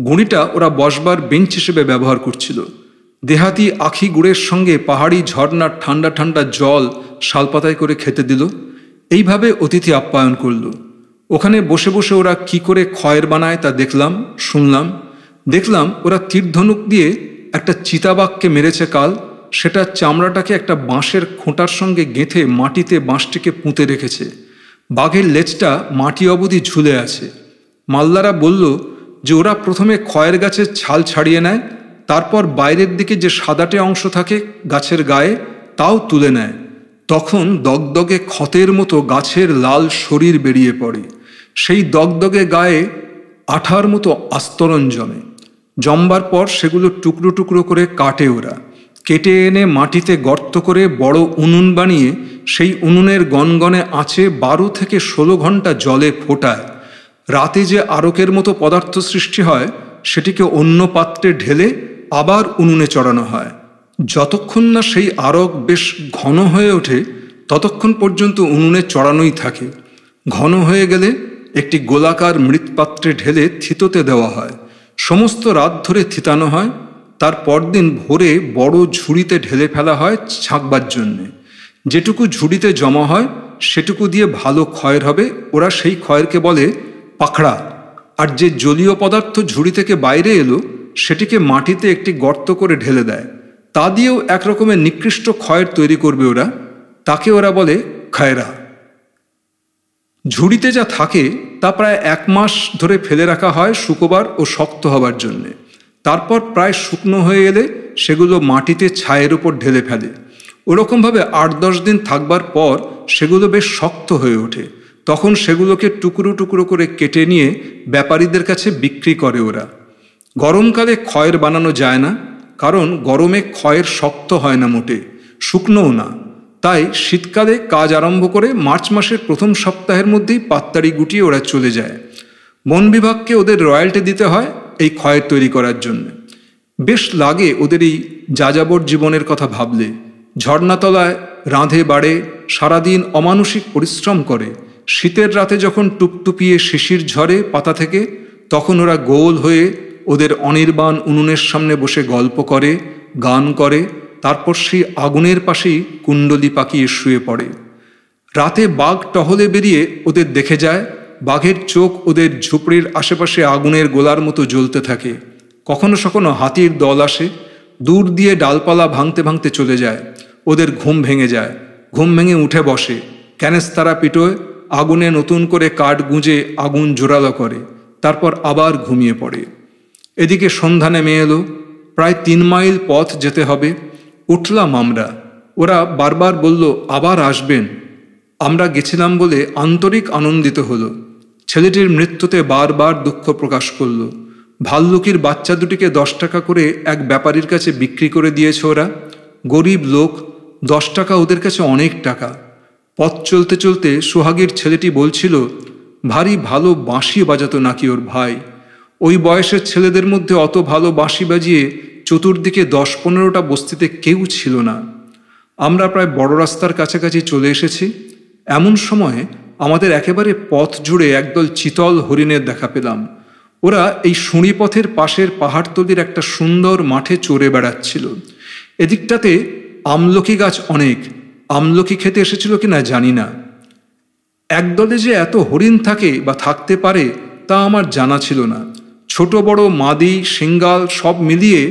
A: গুঁড়িটা ওরা বসবার বেঞ্চ হিসেবে ব্যবহার করছিল। দেহাতি আখি গুড়ের সঙ্গে পাহাড়ি ঝর্ণার ঠান্ডা ঠান্ডা জল শালপাতায় করে খেতে দিল। এইভাবে অতিথি আপ্যায়ন করল। ওখানে বসে বসে ওরা কি করে খয়ের বানায় তা দেখলাম, শুনলাম। দেখলাম ওরা তীরধনুক দিয়ে একটা চিতাবাঘকে মেরেছে কাল। সেটা চামড়াটাকে একটা বাঁশের খোঁটার সঙ্গে গেঁথে মাটিতে বাঁশটিকে পুঁতে রেখেছে। বাঘের লেজটা মাটি অবধি ঝুলে আছে। মাল্লারা বলল যে ওরা প্রথমে খয়ের গাছের ছাল ছাড়িয়ে নেয়, তারপর বাইরের দিকে যে সাদাটে অংশ থাকে গাছের গায়ে তাও তুলে নেয়। তখন দগদগে ক্ষতের মতো গাছের লাল শরীর বেরিয়ে পড়ে। সেই দগদগে গায়ে আঠার মতো আস্তরণ জমে। জমবার পর সেগুলো টুকরো টুকরো করে কাটে ওরা। কেটে এনে মাটিতে গর্ত করে বড় উনুন বানিয়ে সেই উনুনের গনগনে আঁচে 12 থেকে 16 ঘন্টা জলে ফোটায়। রাতে যে আরকের মতো পদার্থ সৃষ্টি হয় সেটিকে অন্য পাত্রে ঢেলে আবার উনুনে চড়ানো হয়। যতক্ষণ না সেই আরক বেশ ঘন হয়ে ওঠে ততক্ষণ পর্যন্ত উনুনে চড়ানোই থাকে। ঘন হয়ে গেলে একটি গোলাকার মৃৎপাত্রে ঢেলে থিততে দেওয়া হয়। সমস্ত রাত ধরে থিতানো হয়। তার পরদিন ভোরে বড় ঝুড়িতে ঢেলে ফেলা হয় ছাঁকবার জন্যে। যেটুকু ঝুড়িতে জমা হয় সেটুকু দিয়ে ভালো ক্ষয়ের হবে। ওরা সেই ক্ষয়েরকে বলে পাখড়া। আর যে জলীয় পদার্থ ঝুড়ি থেকে বাইরে এলো সেটিকে মাটিতে একটি গর্ত করে ঢেলে দেয়। তা দিয়েও একরকমের নিকৃষ্ট ক্ষয়ের তৈরি করবে ওরা। তাকে ওরা বলে খয়রা। ঝুড়িতে যা থাকে তা প্রায় 1 মাস ধরে ফেলে রাখা হয় শুকোবার ও শক্ত হবার জন্যে। তারপর প্রায় শুকনো হয়ে এলে সেগুলো মাটিতে ছায়ের উপর ঢেলে ফেলে। ওরকমভাবে 8-10 দিন থাকবার পর সেগুলো বেশ শক্ত হয়ে ওঠে। তখন সেগুলোকে টুকরো টুকরো করে কেটে নিয়ে ব্যাপারীদের কাছে বিক্রি করে ওরা। গরমকালে ক্ষয়ের বানানো যায় না, কারণ গরমে ক্ষয়ের শক্ত হয় না মোটে, শুকনোও না। তাই শীতকালে কাজ আরম্ভ করে মার্চ মাসের প্রথম সপ্তাহের মধ্যেই পাত্তাড়ি গুটিয়ে ওরা চলে যায়। বন বিভাগকে ওদের রয়্যালটি দিতে হয় এই ক্ষয়ের তৈরি করার জন্য। বেশ লাগে ওদের এই যাযাবর জীবনের কথা ভাবলে। ঝর্ণাতলায় রাঁধে বাড়ে, সারাদিন অমানুষিক পরিশ্রম করে। শীতের রাতে যখন টুপটুপিয়ে শিশির ঝরে পাতা থেকে, তখন ওরা গোল হয়ে ওদের অনির্বাণ উনুনের সামনে বসে গল্প করে, গান করে। তারপর সেই আগুনের পাশেই কুণ্ডলি পাকিয়ে শুয়ে পড়ে। রাতে বাঘ টহলে বেরিয়ে ওদের দেখে যায়, বাঘের চোখ ওদের ঝুপড়ির আশেপাশে আগুনের গোলার মতো জ্বলতে থাকে। কখনো কখনো হাতির দল আসে, দূর দিয়ে ডালপালা ভাঙতে ভাঙতে চলে যায়। ওদের ঘুম ভেঙে যায়, ঘুম ভেঙে উঠে বসে, ক্যানেস্তারা পিটোয়, আগুনে নতুন করে কাঠ গুঁজে আগুন জোরালো করে, তারপর আবার ঘুমিয়ে পড়ে। এদিকে সন্ধ্যা নেমে এলো, প্রায় 3 মাইল পথ যেতে হবে। উঠলাম আমরা, ওরা বারবার বলল আবার আসবেন। আমরা গেছিলাম বলে আন্তরিক আনন্দিত হলো। ছেলেটির মৃত্যুতে বারবার দুঃখ প্রকাশ করল। ভাল্লুকির বাচ্চা দুটিকে 10 টাকা করে এক ব্যাপারীর কাছে বিক্রি করে দিয়েছে ওরা। গরিব লোক, 10 টাকা ওদের কাছে অনেক টাকা। পথ চলতে চলতে সোহাগীর ছেলেটি বলছিল, ভারী ভালো বাঁশি বাজাতো নাকি ওর ভাই। ওই বয়সের ছেলেদের মধ্যে অত ভালো বাঁশি বাজিয়ে চতুর্দিকে 10-15টা বস্তিতে কেউ ছিল না। আমরা প্রায় বড় রাস্তার কাছাকাছি চলে এসেছি। এমন সময় আমাদের একেবারে পথ জুড়ে একদল চিতল হরিণের দেখা পেলাম। ওরা এই শুঁড়িপথের পাশের পাহাড়তলির একটা সুন্দর মাঠে চড়ে বেড়াচ্ছিল। এদিকটাতে আমলকি গাছ অনেক, আমলকি খেতে এসেছিল কিনা জানি না। একদলে যে এত হরিণ থাকে বা থাকতে পারে তা আমার জানা ছিল না। ছোট বড় মাদি সিঙ্গাল সব মিলিয়ে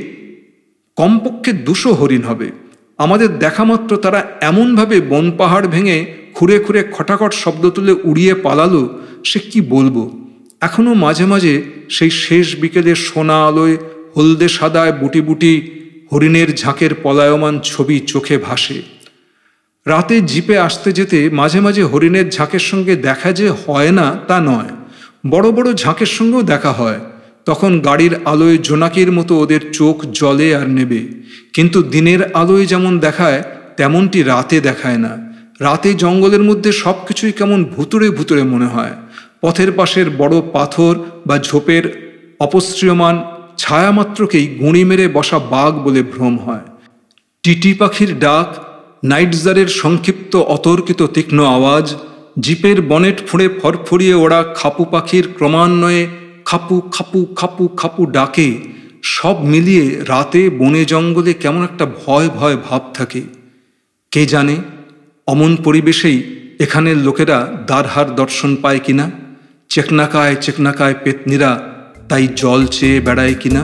A: কমপক্ষে 200 হরিণ হবে। আমাদের দেখা মাত্র তারা এমনভাবে বন পাহাড় ভেঙে খুঁড়ে খুঁড়ে খটাখট শব্দ তুলে উড়িয়ে পালালো, সে কি বলবো। এখনো মাঝে মাঝে সেই শেষ বিকেলে সোনা আলোয় হলদে সাদায় বুটি বুটি হরিণের ঝাঁকের পলায়মান ছবি চোখে ভাসে। রাতে জিপে আসতে যেতে মাঝে মাঝে হরিণের ঝাঁকের সঙ্গে দেখা যে হয় না তা নয়, বড় বড় ঝাঁকের সঙ্গেও দেখা হয়। তখন গাড়ির আলোয় জোনাকির মতো ওদের চোখ জ্বলে আর নেবে, কিন্তু দিনের আলোয় যেমন দেখায় তেমনটি রাতে দেখায় না। রাতে জঙ্গলের মধ্যে সব কিছুই কেমন ভুতুড়ে ভুতুড়ে মনে হয়। পথের পাশের বড় পাথর বা ঝোপের অপসৃয়মান ছায়ামাত্রকেই গুঁড়ি মেরে বসা বাঘ বলে ভ্রম হয়। টিটি পাখির ডাক, নাইটজারের সংক্ষিপ্ত অতর্কিত তীক্ষ্ণ আওয়াজ, জিপের বনেট ফুঁড়ে ফরফরিয়ে ওড়া খাপু পাখির ক্রমান্বয়ে খাপু খাপু খাপু খাপু ডাকে, সব মিলিয়ে রাতে বনে জঙ্গলে কেমন একটা ভয় ভয় ভাব থাকে। কে জানে অমন পরিবেশেই এখানের লোকেরা দ্বারহার দর্শন পায় কিনা, চেকনাকায় চেকনাকায় পেতনিরা তাই জল চেয়ে বেড়ায় কিনা।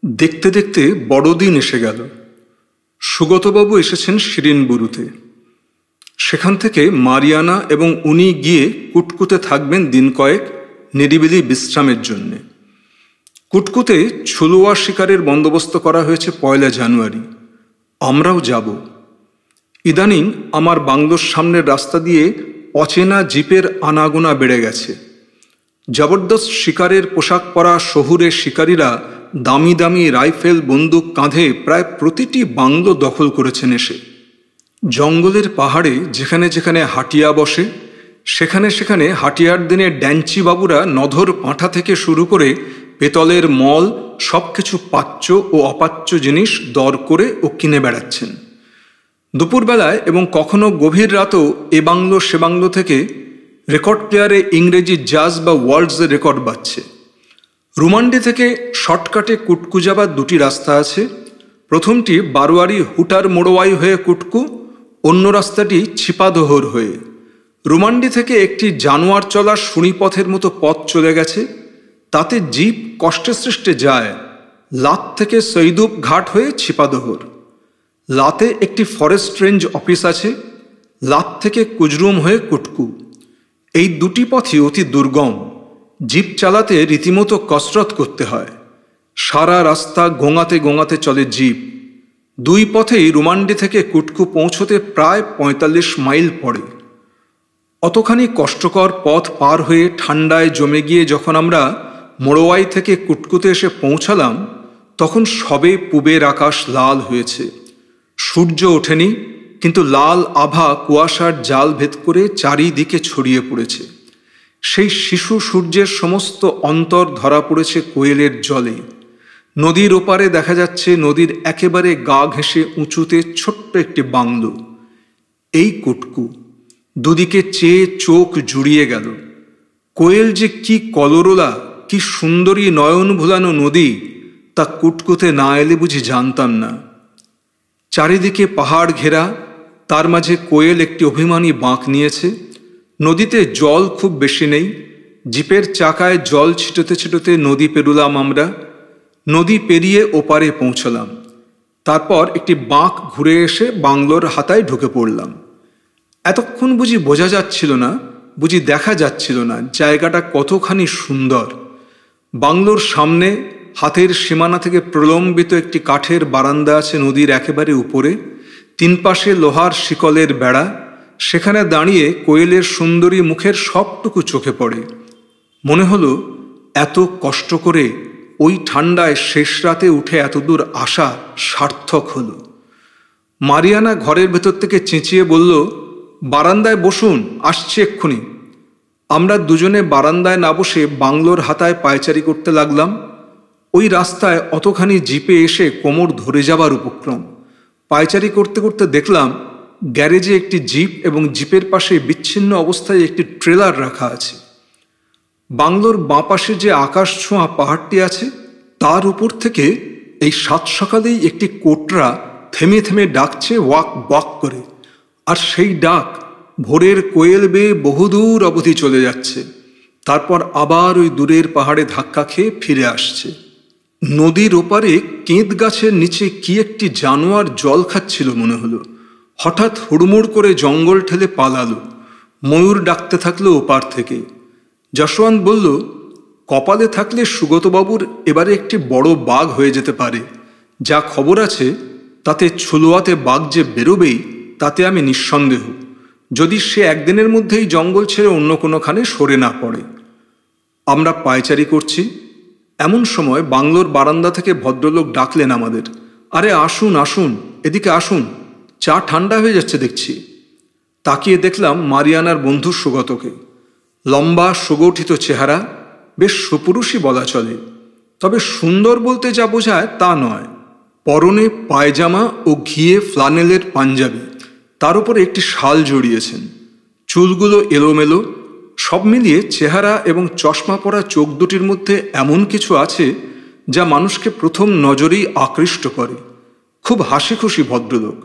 A: দেখতে দেখতে বড়দিন এসে গেল। সুগতবাবু এসেছেন শিরিনবুরুতে। সেখান থেকে মারিয়ানা এবং উনি গিয়ে কুটকুতে থাকবেন দিন কয়েক নিরিবিলি বিশ্রামের জন্যে। কুটকুতে ছুলুয়া শিকারের বন্দোবস্ত করা হয়েছে 1 জানুয়ারি। আমরাও যাব। ইদানিং আমার বাংলোর সামনের রাস্তা দিয়ে অচেনা জিপের আনাগোনা বেড়ে গেছে। জবরদস্ত শিকারের পোশাক পরা শহুরে শিকারীরা দামি দামি রাইফেল বন্দুক কাঁধে প্রায় প্রতিটি বাংলো দখল করেছেন এসে। জঙ্গলের পাহাড়ে যেখানে যেখানে হাটিয়া বসে সেখানে সেখানে হাটিয়ার দিনে ড্যাঞ্চি বাবুরা নধর পাঁঠা থেকে শুরু করে পেতলের মল সব কিছু পাচ্য ও অপাচ্য জিনিস দর করে ও কিনে বেড়াচ্ছেন। দুপুরবেলায় এবং কখনো গভীর রাতও এ বাংলো সে বাংলো থেকে রেকর্ড প্লেয়ারে ইংরেজি জাজ বা ওয়ার্ল্ডসের রেকর্ড বাজছে। রুমান্ডি থেকে শর্টকাটে কুটকু যাবার 2টি রাস্তা আছে। প্রথমটি বারোয়ারি হুটার মোড়োয়াই হয়ে কুটকু, অন্য রাস্তাটি ছিপাদোহর হয়ে। রুমান্ডি থেকে একটি জানোয়ার চলা শুঁড়িপথের মতো পথ চলে গেছে, তাতে জিপ কষ্টে সৃষ্টে যায় লাত থেকে সৈদুপ ঘাট হয়ে ছিপাদোহর। লাতে একটি ফরেস্ট রেঞ্জ অফিস আছে, লাত থেকে কুজরুম হয়ে কুটকু। এই 2টি পথই অতি দুর্গম, জিপ চালাতে রীতিমতো কসরত করতে হয়। সারা রাস্তা গোঙাতে গোঙাতে চলে জিপ। 2 পথেই রুমান্ডি থেকে কুটকু পৌঁছতে প্রায় 45 মাইল পড়ে। অতখানি কষ্টকর পথ পার হয়ে ঠান্ডায় জমে গিয়ে যখন আমরা মোড়োয়াই থেকে কুটকুতে এসে পৌঁছালাম, তখন সবে পূবের আকাশ লাল হয়েছে। সূর্য ওঠেনি, কিন্তু লাল আভা কুয়াশার জাল ভেদ করে চারিদিকে ছড়িয়ে পড়েছে। সেই শিশু সূর্যের সমস্ত অন্তর ধরা পড়েছে কোয়েলের জলে। নদীর ওপারে দেখা যাচ্ছে নদীর একেবারে গা ঘেঁষে উঁচুতে ছোট্ট একটি বাংলো। এই কুটকু। দুদিকে চেয়ে চোখ জুড়িয়ে গেল। কোয়েল যে কি কলরোলা, কি সুন্দরী নয়ন ভুলানো নদী, তা কুটকুতে না এলে বুঝি জানতাম না। চারিদিকে পাহাড় ঘেরা, তার মাঝে কোয়েল একটি অভিমানী বাঁক নিয়েছে। নদীতে জল খুব বেশি নেই, জিপের চাকায় জল ছিটোতে ছিটোতে নদী পেরুলাম আমরা। নদী পেরিয়ে ওপারে পৌঁছলাম। তারপর একটি বাঁক ঘুরে এসে বাংলোর হাতায় ঢুকে পড়লাম। এতক্ষণ বুঝি বোঝা যাচ্ছিল না, বুঝি দেখা যাচ্ছিল না জায়গাটা কতখানি সুন্দর। বাংলোর সামনে হাতের সীমানা থেকে প্রলম্বিত একটি কাঠের বারান্দা আছে নদীর একেবারে উপরে, তিন পাশে লোহার শিকলের বেড়া। সেখানে দাঁড়িয়ে কোয়েলের সুন্দরী মুখের সবটুকু চোখে পড়ে। মনে হলো এত কষ্ট করে ওই ঠান্ডায় শেষ রাতে উঠে এতদূর আসা সার্থক হলো। মারিয়ানা ঘরের ভেতর থেকে চেঁচিয়ে বলল, বারান্দায় বসুন, আসছি এক্ষুনি। আমরা দুজনে বারান্দায় না বসে বাংলোর হাতায় পায়চারি করতে লাগলাম। ওই রাস্তায় অতখানি জিপে এসে কোমর ধরে যাবার উপক্রম। পায়চারি করতে করতে দেখলাম গ্যারেজে একটি জিপ এবং জিপের পাশে বিচ্ছিন্ন অবস্থায় একটি ট্রেলার রাখা আছে। বাংলোর বাঁ পাশে যে আকাশ ছোঁয়া পাহাড়টি আছে, তার উপর থেকে এই সাত সকালেই একটি কোটরা থেমে থেমে ডাকছে ওয়াক ওয়াক করে। আর সেই ডাক ভোরের কোয়েল বেয়ে বহুদূর অবধি চলে যাচ্ছে, তারপর আবার ওই দূরের পাহাড়ে ধাক্কা খেয়ে ফিরে আসছে। নদীর ওপারে কেঁদ গাছের নিচে কি একটি জানোয়ার জল খাচ্ছিল মনে হলো। হঠাৎ হুড়মুড় করে জঙ্গল ঠেলে পালালো। ময়ূর ডাকতে থাকলো ওপার থেকে। যশোয়ান্ত বলল, কপালে থাকলে সুগতবাবুর এবারে একটি বড় বাঘ হয়ে যেতে পারে। যা খবর আছে তাতে ছুলোয়াতে বাঘ যে বেরোবেই, তাতে আমি নিঃসন্দেহ, যদি সে একদিনের মধ্যেই জঙ্গল ছেড়ে অন্য কোনোখানে সরে না পড়ে। আমরা পায়চারি করছি, এমন সময় বাংলোর বারান্দা থেকে ভদ্রলোক ডাকলেন আমাদের, আরে আসুন আসুন, এদিকে আসুন, চা ঠান্ডা হয়ে যাচ্ছে দেখছি। তাকিয়ে দেখলাম মারিয়ানার বন্ধু সুগতকে। লম্বা সুগঠিত চেহারা, বেশ সুপুরুষই বলা চলে, তবে সুন্দর বলতে যা বোঝায় তা নয়। পরনে পায়জামা ও ঘিয়ে ফ্লানেলের পাঞ্জাবি, তার উপরে একটি শাল জড়িয়েছেন। চুলগুলো এলোমেলো। সব মিলিয়ে চেহারা এবং চশমা পরা চোখ দুটির মধ্যে এমন কিছু আছে যা মানুষকে প্রথম নজরেই আকৃষ্ট করে। খুব হাসি খুশি ভদ্রলোক।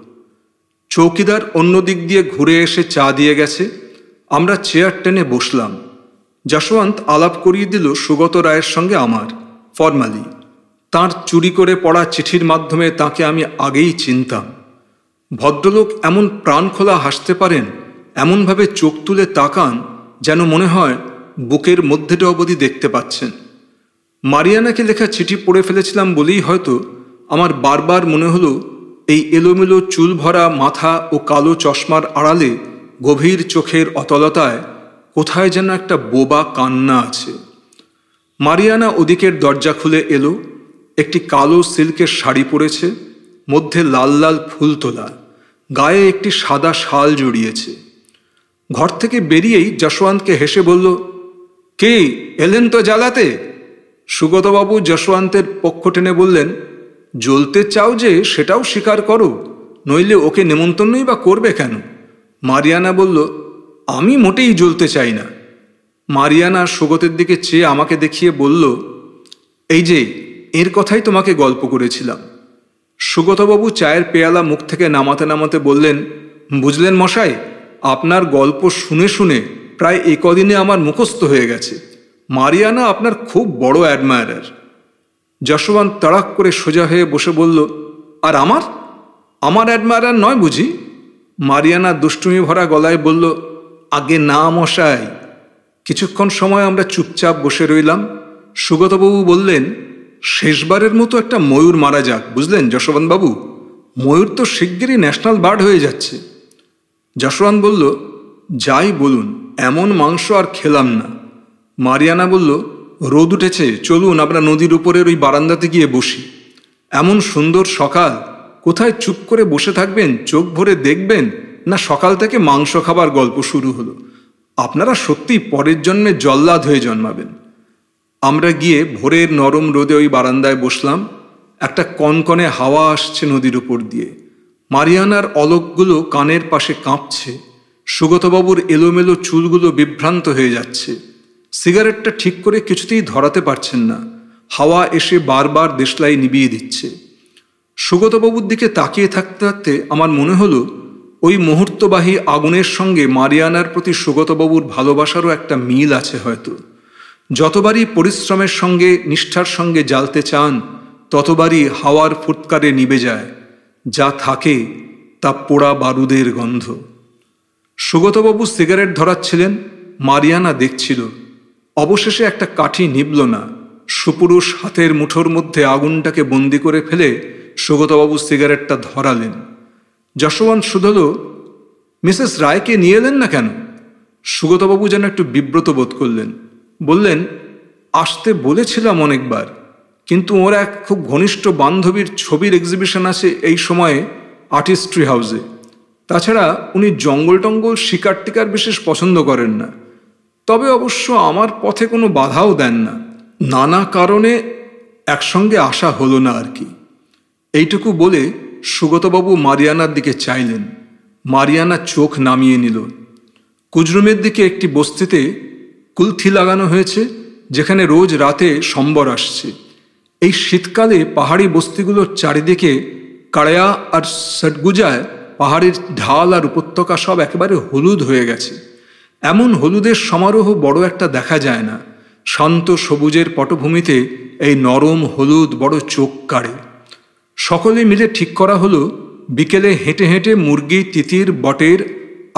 A: চৌকিদার অন্য দিক দিয়ে ঘুরে এসে চা দিয়ে গেছে। আমরা চেয়ার টেনে বসলাম। যশোয়ান্ত আলাপ করিয়ে দিল সুগত রায়ের সঙ্গে আমার, ফরমালি। তাঁর চুরি করে পড়া চিঠির মাধ্যমে তাকে আমি আগেই চিনতাম। ভদ্রলোক এমন প্রাণখোলা হাসতে পারেন, এমনভাবে চোখ তুলে তাকান যেন মনে হয় বুকের মধ্যেটা অবধি দেখতে পাচ্ছেন। মারিয়ানাকে লেখা চিঠি পড়ে ফেলেছিলাম বলেই হয়তো আমার বারবার মনে হলো এই এলোমেলো চুল ভরা মাথা ও কালো চশমার আড়ালে গভীর চোখের অতলতায় কোথায় যেন একটা বোবা কান্না আছে। মারিয়ানা ওদিকের দরজা খুলে এলো। একটি কালো সিল্কের শাড়ি পরেছে, মধ্যে লাল লাল ফুল তোলা, গায়ে একটি সাদা শাল জড়িয়েছে। ঘর থেকে বেরিয়েই যশোয়ান্তকে হেসে বলল, কে এলেন তো জ্বালাতে? সুগতবাবু যশোয়ান্তের পক্ষ টেনে বললেন, জ্বলতে চাও যে সেটাও স্বীকার করো, নইলে ওকে নেমন্তন্নই বা করবে কেন? মারিয়ানা বলল, আমি মোটেই জ্বলতে চাই না। মারিয়ানা সুগতের দিকে চেয়ে আমাকে দেখিয়ে বলল, এই যে এর কথাই তোমাকে গল্প করেছিলাম। সুগতবাবু চায়ের পেয়ালা মুখ থেকে নামাতে নামাতে বললেন, বুঝলেন মশাই, আপনার গল্প শুনে শুনে প্রায় এ কদিনে আমার মুখস্থ হয়ে গেছে। মারিয়ানা আপনার খুব বড় অ্যাডমায়ারার। যশোয়ান্ত তাড়াক করে সোজা হয়ে বসে বলল, আর আমার অ্যাডমায়ারার নয় বুঝি? মারিয়ানা দুষ্টুমি ভরা গলায় বলল, আগে না মশাই। কিছুক্ষণ সময় আমরা চুপচাপ বসে রইলাম। সুগতবাবু বললেন, শেষবারের মতো একটা ময়ূর মারা যাক, বুঝলেন যশোবন্তবাবু? ময়ূর তো শিগগিরই ন্যাশনাল বার্ড হয়ে যাচ্ছে। যশোয়ান্ত বলল, যাই বলুন, এমন মাংস আর খেলাম না। মারিয়ানা বলল, রোদ উঠেছে, চলুন আমরা নদীর উপরের ওই বারান্দাতে গিয়ে বসি। এমন সুন্দর সকাল, কোথায় চুপ করে বসে থাকবেন, চোখ ভরে দেখবেন, না সকাল থেকে মাংস খাবার গল্প শুরু হলো? আপনারা সত্যি পরের জন্মে জল্লাদ হয়ে জন্মাবেন। আমরা গিয়ে ভোরের নরম রোদে ওই বারান্দায় বসলাম। একটা কনকনে হাওয়া আসছে নদীর উপর দিয়ে। মারিয়ানার অলকগুলো কানের পাশে কাঁপছে। সুগতবাবুর এলোমেলো চুলগুলো বিভ্রান্ত হয়ে যাচ্ছে। সিগারেটটা ঠিক করে কিছুতেই ধরাতে পারছেন না, হাওয়া এসে বারবার দেশলাই নিভিয়ে দিচ্ছে। সুগতবাবুর দিকে তাকিয়ে থাকতে থাকতে আমার মনে হলো ওই মুহূর্তবাহী আগুনের সঙ্গে মারিয়ানার প্রতি সুগতবাবুর ভালোবাসারও একটা মিল আছে হয়তো। যতবারই পরিশ্রমের সঙ্গে নিষ্ঠার সঙ্গে জ্বালতে চান, ততবারই হাওয়ার ফুৎকারে নিভে যায়, যা থাকে তা পোড়া বারুদের গন্ধ। সুগতবাবু সিগারেট ধরাচ্ছিলেন, মারিয়ানা দেখছিল। অবশেষে একটা কাঠি নিভল না। সুপুরুষ হাতের মুঠোর মধ্যে আগুনটাকে বন্দি করে ফেলে সুগতবাবু সিগারেটটা ধরালেন। যশবন্ত শুধল, মিসেস রায়কে নিয়ে এলেন না কেন? সুগতবাবু যেন একটু বিব্রত বোধ করলেন। বললেন, আসতে বলেছিলাম অনেকবার, কিন্তু ওর এক খুব ঘনিষ্ঠ বান্ধবীর ছবির এক্সিবিশন আছে এই সময়ে আর্টিস্ট্রি হাউসে। তাছাড়া উনি জঙ্গল টঙ্গল শিকার টিকার বিশেষ পছন্দ করেন না। তবে অবশ্য আমার পথে কোনো বাধাও দেন না। নানা কারণে একসঙ্গে আসা হলো না আর কি। এইটুকু বলে সুগতবাবু মারিয়ানার দিকে চাইলেন। মারিয়ানা চোখ নামিয়ে নিল। কুজরুমের দিকে একটি বস্তিতে কুলথি লাগানো হয়েছে, যেখানে রোজ রাতে সম্বর আসছে। এই শীতকালে পাহাড়ি বস্তিগুলোর চারিদিকে কাড়ায়া আর সটগুজায় পাহাড়ের ঢাল আর উপত্যকা সব একেবারে হলুদ হয়ে গেছে। এমন হলুদের সমারোহ বড় একটা দেখা যায় না। শান্ত সবুজের পটভূমিতে এই নরম হলুদ বড় চোখ কাড়ে। সকলে মিলে ঠিক করা হলো বিকেলে হেঁটে হেঁটে মুরগি, তিতির, বটের,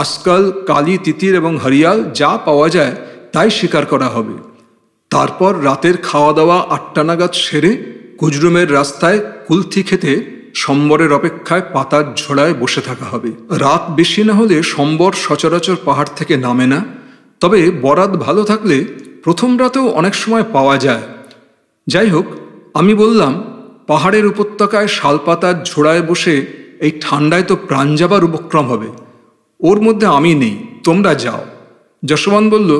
A: আজকাল, কালি, তিতির এবং হরিয়াল যা পাওয়া যায় তাই শিকার করা হবে। তারপর রাতের খাওয়া দাওয়া 8টা নাগাদ সেরে কুজরুমের রাস্তায় কুলথি খেতে সম্বরের অপেক্ষায় পাতার ঝোড়ায় বসে থাকা হবে। রাত বেশি না হলে সম্বর সচরাচর পাহাড় থেকে নামে না, তবে বরাত ভালো থাকলে প্রথম রাতেও অনেক সময় পাওয়া যায়। যাই হোক, আমি বললাম, পাহাড়ের উপত্যকায় শালপাতার ঝোড়ায় বসে এই ঠান্ডায় তো প্রাণ যাবার উপক্রম হবে। ওর মধ্যে আমি নেই, তোমরা যাও। যশবন্ত বলল,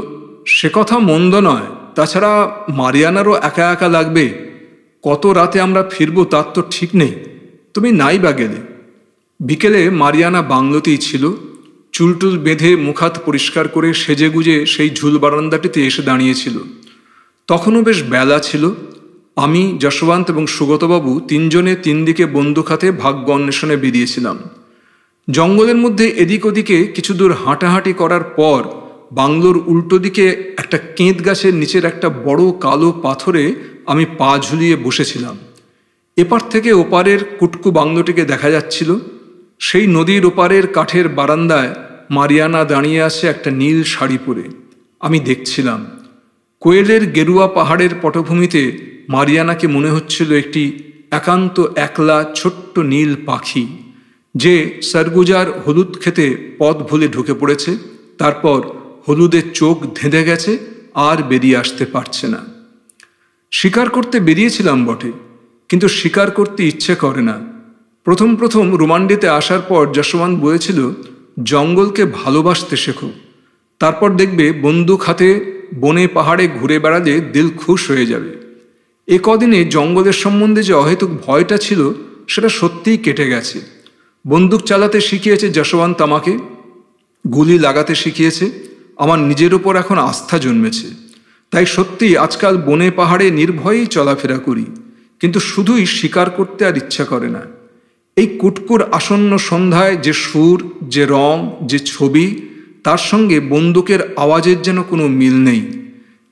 A: সে কথা মন্দ নয়, তাছাড়া মারিয়ানারও একা একা লাগবে। কত রাতে আমরা ফিরব তার তো ঠিক নেই, তুমি নাই বা গেলে। বিকেলে মারিয়ানা বাংলোতেই ছিল। চুলটুল বেঁধে মুখাত পরিষ্কার করে সেজেগুজে সেই ঝুল বারান্দাটিতে এসে দাঁড়িয়েছিল। তখনও বেশ বেলা ছিল। আমি, যশবন্ত এবং সুগতবাবু 3 জনে 3 দিকে বন্দুক হাতে ভাগ্য অন্বেষণে বেরিয়েছিলাম। জঙ্গলের মধ্যে এদিক ওদিকে কিছু দূর হাঁটাহাঁটি করার পর বাংলোর উল্টো দিকে একটা কেঁদ গাছের নিচের একটা বড় কালো পাথরে আমি পা ঝুলিয়ে বসেছিলাম। এপার থেকে ওপারের কুটকু বাংলোটিকে দেখা যাচ্ছিল। সেই নদীর ওপারের কাঠের বারান্দায় মারিয়ানা দাঁড়িয়ে আছে একটা নীল শাড়ি পরে। আমি দেখছিলাম। কোয়েলের গেরুয়া পাহাড়ের পটভূমিতে মারিয়ানাকে মনে হচ্ছিল একটি একান্ত একলা ছোট্ট নীল পাখি, যে সরগুজার হলুদ খেতে পথ ভুলে ঢুকে পড়েছে, তারপর হলুদের চোখ ধেঁধে গেছে, আর বেরিয়ে আসতে পারছে না। শিকার করতে বেরিয়েছিলাম বটে, কিন্তু শিকার করতে ইচ্ছে করে না। প্রথম প্রথম রুমান্ডিতে আসার পর যশবন্ত বলেছিল, জঙ্গলকে ভালোবাসতে শেখো, তারপর দেখবে বন্দুক হাতে বনে পাহাড়ে ঘুরে বেড়ালে দিল খুশ হয়ে যাবে। এ কদিনে জঙ্গলের সম্বন্ধে যে অহেতুক ভয়টা ছিল সেটা সত্যিই কেটে গেছে। বন্দুক চালাতে শিখিয়েছে যশবন্ত আমাকে, গুলি লাগাতে শিখিয়েছে। আমার নিজের ওপর এখন আস্থা জন্মেছে। তাই সত্যি আজকাল বনে পাহাড়ে নির্ভয়েই চলাফেরা করি, কিন্তু শুধুই শিকার করতে আর ইচ্ছা করে না। এই কুটকুর আসন্ন সন্ধ্যায় যে সুর, যে রং, যে ছবি, তার সঙ্গে বন্দুকের আওয়াজের যেন কোনো মিল নেই।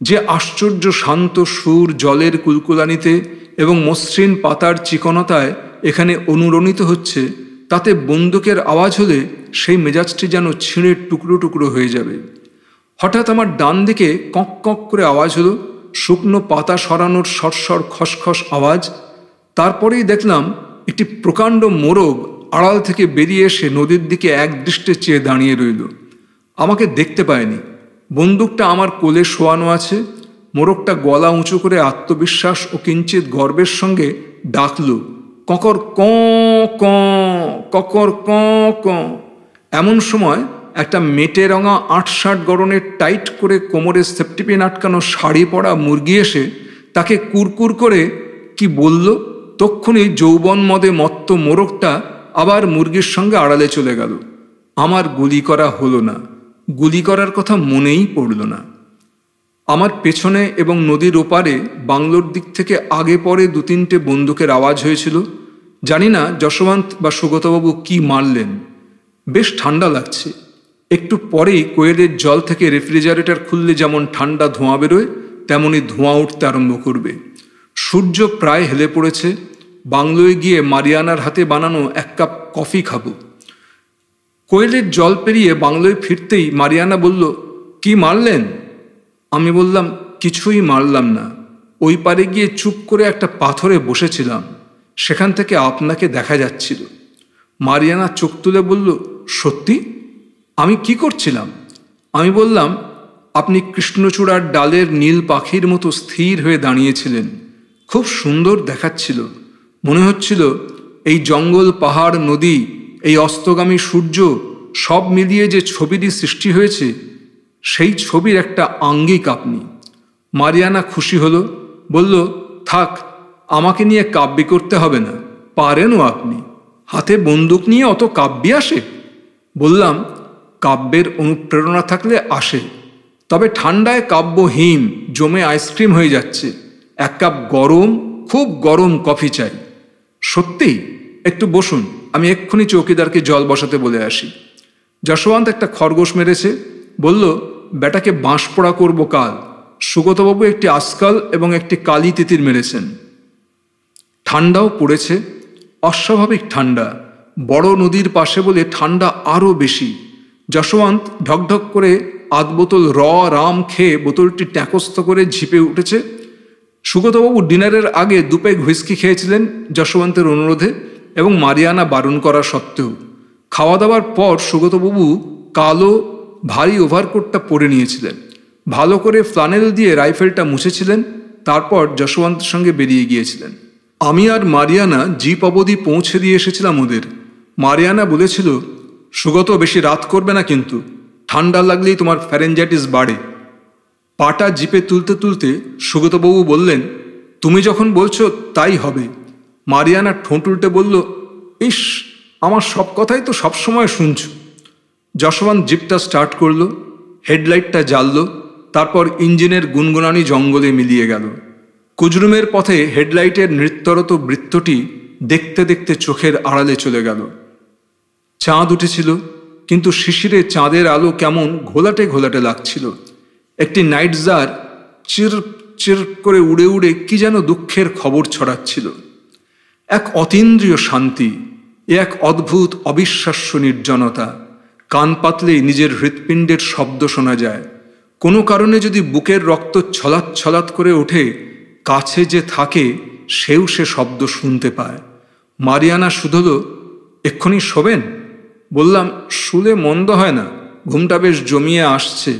A: যে আশ্চর্য শান্ত সুর জলের কুলকুলানিতে এবং মসৃণ পাতার চিকনতায় এখানে অনুরণিত হচ্ছে, তাতে বন্দুকের আওয়াজ হলে সেই মেজাজটি যেন ছিঁড়ে টুকরো টুকরো হয়ে যাবে। হঠাৎ আমার ডান দিকে কক কক করে আওয়াজ হলো, শুকনো পাতা সরানোর সরসর খসখস আওয়াজ। তারপরেই দেখলাম একটি প্রকাণ্ড মোরগ আড়াল থেকে বেরিয়ে এসে নদীর দিকে একদৃষ্টে চেয়ে দাঁড়িয়ে রইল। আমাকে দেখতে পায়নি। বন্দুকটা আমার কোলে শোয়ানো আছে। মোরগটা গলা উঁচু করে আত্মবিশ্বাস ও কিঞ্চিত গর্বের সঙ্গে ডাকল, ককর ক ক, ককর ক ক। এমন সময় একটা মেটে রঙা ৮-৬০ গড়নের টাইট করে কোমরে সেফটিপিন আটকানো শাড়ি পরা মুরগি এসে তাকে কুরকুর করে কি বলল। তক্ষুনি যৌবন মদে মত্ত মোরগটা আবার মুরগির সঙ্গে আড়ালে চলে গেল। আমার গুলি করা হলো না, গুলি করার কথা মনেই পড়ল না। আমার পেছনে এবং নদীর ওপারে বাংলোর দিক থেকে আগে পরে 2-3টে বন্দুকের আওয়াজ হয়েছিল। জানি না যশবন্ত বা সুগতবাবু কি মারলেন। বেশ ঠান্ডা লাগছে। একটু পরেই কোয়েলের জল থেকে রেফ্রিজারেটর খুললে যেমন ঠান্ডা ধোঁয়া বেরোয়, তেমনি ধোঁয়া উঠতে আরম্ভ করবে। সূর্য প্রায় হেলে পড়েছে। বাংলোয় গিয়ে মারিয়ানার হাতে বানানো 1 কাপ কফি খাবো। কোয়েলের জল পেরিয়ে বাংলোয় ফিরতেই মারিয়ানা বলল, কি মারলেন? আমি বললাম, কিছুই মারলাম না। ওই পারে গিয়ে চুপ করে একটা পাথরে বসেছিলাম, সেখান থেকে আপনাকে দেখা যাচ্ছিল। মারিয়ানা চোখ তুলে বলল, সত্যি? আমি কি করছিলাম? আমি বললাম, আপনি কৃষ্ণচূড়ার ডালের নীল পাখির মতো স্থির হয়ে দাঁড়িয়েছিলেন। খুব সুন্দর দেখাচ্ছিল। মনে হচ্ছিল এই জঙ্গল, পাহাড়, নদী, এই অস্তগামী সূর্য সব মিলিয়ে যে ছবিটি সৃষ্টি হয়েছে, সেই ছবির একটা আঙ্গিক আপনি। মারিয়ানা খুশি হলো, বলল, থাক, আমাকে নিয়ে কাব্যি করতে হবে না, পারেনও আপনি। হাতে বন্দুক নিয়ে অত কাব্যি আসে? বললাম, কাব্যের অনুপ্রেরণা থাকলে আসে, তবে ঠান্ডায় কাব্য হিম জমে আইসক্রিম হয়ে যাচ্ছে। 1 কাপ গরম, খুব গরম কফি চাই। সত্যি? একটু বসুন, আমি এক্ষুনি চৌকিদারকে জল বসাতে বলে আসি। যশবন্ত একটা খরগোশ মেরেছে, বলল, বেটাকে বাঁশ পোড়া করবো কাল। সুগতবাবু একটি আজকাল এবং একটি কালি তিতির মেরেছেন। ঠান্ডাও পড়েছে, অস্বাভাবিক ঠান্ডা। বড় নদীর পাশে বলে ঠান্ডা আরও বেশি। যশবন্ত ঢকঢক করে 8 বোতল রাম খেয়ে বোতলটি ট্যাকস্থ করে ঝিপে উঠেছে। সুগতবাবু ডিনারের আগে 2 পেগ হুইস্কি খেয়েছিলেন যশবন্তের অনুরোধে এবং মারিয়ানা বারণ করা সত্ত্বেও। খাওয়া দাওয়ার পর সুগতবাবু কালো ভারী ওভারকোটটা পরে নিয়েছিলেন। ভালো করে ফ্লানেল দিয়ে রাইফেলটা মুছেছিলেন। তারপর যশবন্তের সঙ্গে বেরিয়ে গিয়েছিলেন। আমি আর মারিয়ানা জিপ অবধি পৌঁছে দিয়ে এসেছিলাম ওদের। মারিয়ানা বলেছিল, সুগত, বেশি রাত করবে না কিন্তু, ঠান্ডা লাগলেই তোমার ফ্যারেঞ্জাইটিস বাড়ে। পাটা জিপে তুলতে তুলতে সুগতবাবু বললেন, তুমি যখন বলছো তাই হবে। মারিয়ানা ঠোঁট উল্টে বলল, ইস, আমার সব কথাই তো সবসময় শুনছ। যশবন্ত জিপটা স্টার্ট করলো, হেডলাইটটা জ্বালল, তারপর ইঞ্জিনের গুনগুনানি জঙ্গলে মিলিয়ে গেল। কুজরুমের পথে হেডলাইটের নৃত্যরত বৃত্তটি দেখতে দেখতে চোখের আড়ালে চলে গেল। চাঁদ উঠেছিল, কিন্তু শিশিরে চাঁদের আলো কেমন ঘোলাটে ঘোলাটে লাগছিল। একটি নাইট জার চির চির করে উড়ে উড়ে কি যেন দুঃখের খবর ছড়াচ্ছিল। এক অতীন্দ্রিয় শান্তি, এক অদ্ভুত অবিশ্বাস্য নির্জনতা। কান পাতলেই নিজের হৃৎপিণ্ডের শব্দ শোনা যায়। কোনো কারণে যদি বুকের রক্ত ছলাৎ ছলাৎ করে ওঠে, কাছে যে থাকে সেও সে শব্দ শুনতে পায়। মারিয়ানা শুধল, এক্ষুনি শোবেন? বললাম, শুলে মন্দ হয় না, ঘুমটা বেশ জমিয়ে আসছে।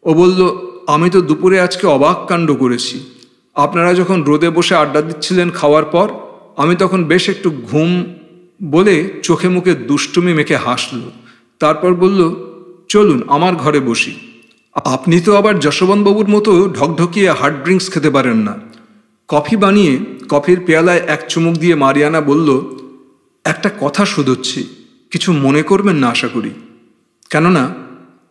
A: ও বলল, আমি তো দুপুরে আজকে অবাক কাণ্ড করেছি। আপনারা যখন রোদে বসে আড্ডা দিচ্ছিলেন খাওয়ার পর, আমি তখন বেশ একটু ঘুম বলে চোখে মুখে দুষ্টুমি মেখে হাসল। তারপর বলল, চলুন আমার ঘরে বসি। আপনি তো আবার যশবন্তবাবুর মতো ঢকঢকিয়ে হার্ড ড্রিঙ্কস খেতে পারেন না। কফি বানিয়ে কফির পেয়ালায় 1 চুমুক দিয়ে মারিয়ানা বলল, একটা কথা শুধোচ্ছি, কিছু মনে করবেন না আশা করি। কেননা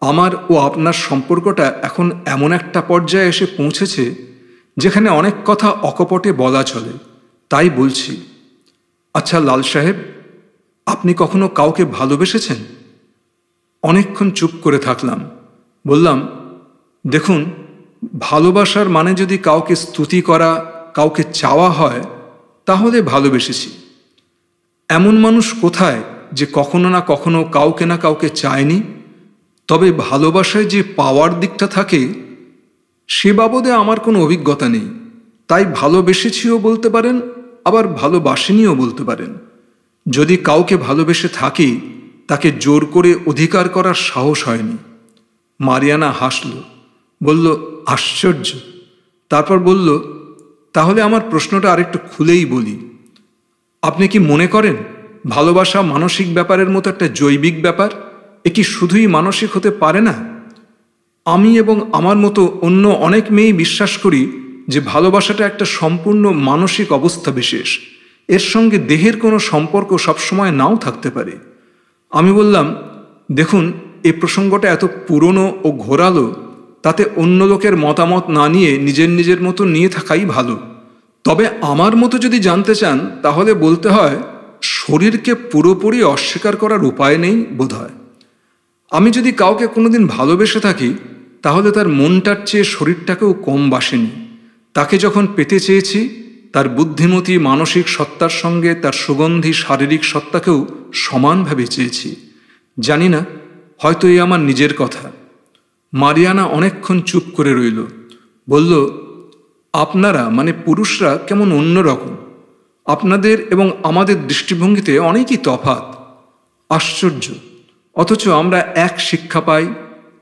A: আমার ও আপনার সম্পর্কটা এখন এমন একটা পর্যায়ে এসে পৌঁছেছে যেখানে অনেক কথা অকপটে বলা চলে, তাই বলছি। আচ্ছা লাল সাহেব, আপনি কখনো কাউকে ভালোবেসেছেন? অনেকক্ষণ চুপ করে থাকলাম। বললাম, দেখুন, ভালোবাসার মানে যদি কাউকে স্তুতি করা, কাউকে চাওয়া হয়, তাহলে ভালোবেসেছি। এমন মানুষ কোথায় যে কখনো না কখনো কাউকে না কাউকে চায়নি? তবে ভালোবাসায় যে পাওয়ার দিকটা থাকে, সে বাবদে আমার কোনো অভিজ্ঞতা নেই। তাই ভালোবেসেছিও বলতে পারেন, আবার ভালোবাসিনিও বলতে পারেন। যদি কাউকে ভালোবেসে থাকি, তাকে জোর করে অধিকার করার সাহস হয়নি। মারিয়ানা হাসল, বলল, আশ্চর্য। তারপর বলল, তাহলে আমার প্রশ্নটা আরেকটু খুলেই বলি। আপনি কি মনে করেন ভালোবাসা মানসিক ব্যাপারের মতো একটা জৈবিক ব্যাপার? এ কি শুধুই মানসিক হতে পারে না? আমি এবং আমার মতো অন্য অনেক মেয়েই বিশ্বাস করি যে ভালোবাসাটা একটা সম্পূর্ণ মানসিক অবস্থা বিশেষ। এর সঙ্গে দেহের কোনো সম্পর্ক সবসময় নাও থাকতে পারে। আমি বললাম, দেখুন, এই প্রসঙ্গটা এত পুরনো ও ঘোরালো, তাতে অন্য লোকের মতামত না নিয়ে নিজের নিজের মতো নিয়ে থাকাই ভালো। তবে আমার মতো যদি জানতে চান তাহলে বলতে হয়, শরীরকে পুরোপুরি অস্বীকার করার উপায় নেই বোধহয়। আমি যদি কাউকে কোনোদিন ভালোবেসে থাকি তাহলে তার মনটার চেয়ে শরীরটাকেও কম বাসেনি। তাকে যখন পেতে চেয়েছি তার বুদ্ধিমতী মানসিক সত্তার সঙ্গে তার সুগন্ধি শারীরিক সত্তাকেও সমানভাবে চেয়েছি। জানি না, হয়তো এই আমার নিজের কথা। মারিয়ানা অনেকক্ষণ চুপ করে রইল। বলল, আপনারা মানে পুরুষরা কেমন অন্যরকম। আপনাদের এবং আমাদের দৃষ্টিভঙ্গিতে অনেকই তফাৎ। আশ্চর্য, অথচ আমরা এক শিক্ষা পাই,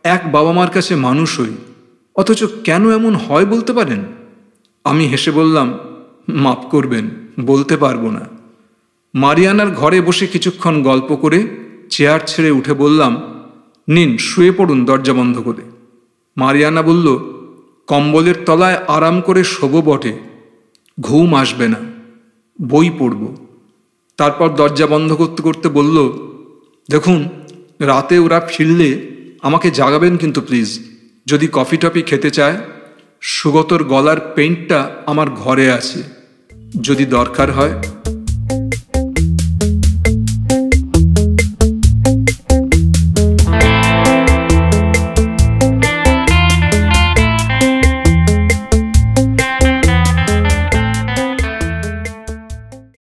A: এক বাবা মার কাছে মানুষ হই। অথচ কেন এমন হয় বলতে পারেন? আমি হেসে বললাম, মাপ করবেন, বলতে পারবো না। মারিয়ানার ঘরে বসে কিছুক্ষণ গল্প করে চেয়ার ছেড়ে উঠে বললাম, নিন শুয়ে পড়ুন দরজা বন্ধ করে। মারিয়ানা বলল, কম্বলের তলায় আরাম করে শোবো বটে, ঘুম আসবে না, বই পড়ব। তারপর দরজা বন্ধ করতে করতে বলল, দেখুন, রাতে ওরা ফিরলে আমাকে জাগাবেন কিন্তু প্লিজ। যদি কফি টফি খেতে চায়, সুগতর গলার পেইন্টটা আমার ঘরে আছে, যদি দরকার হয়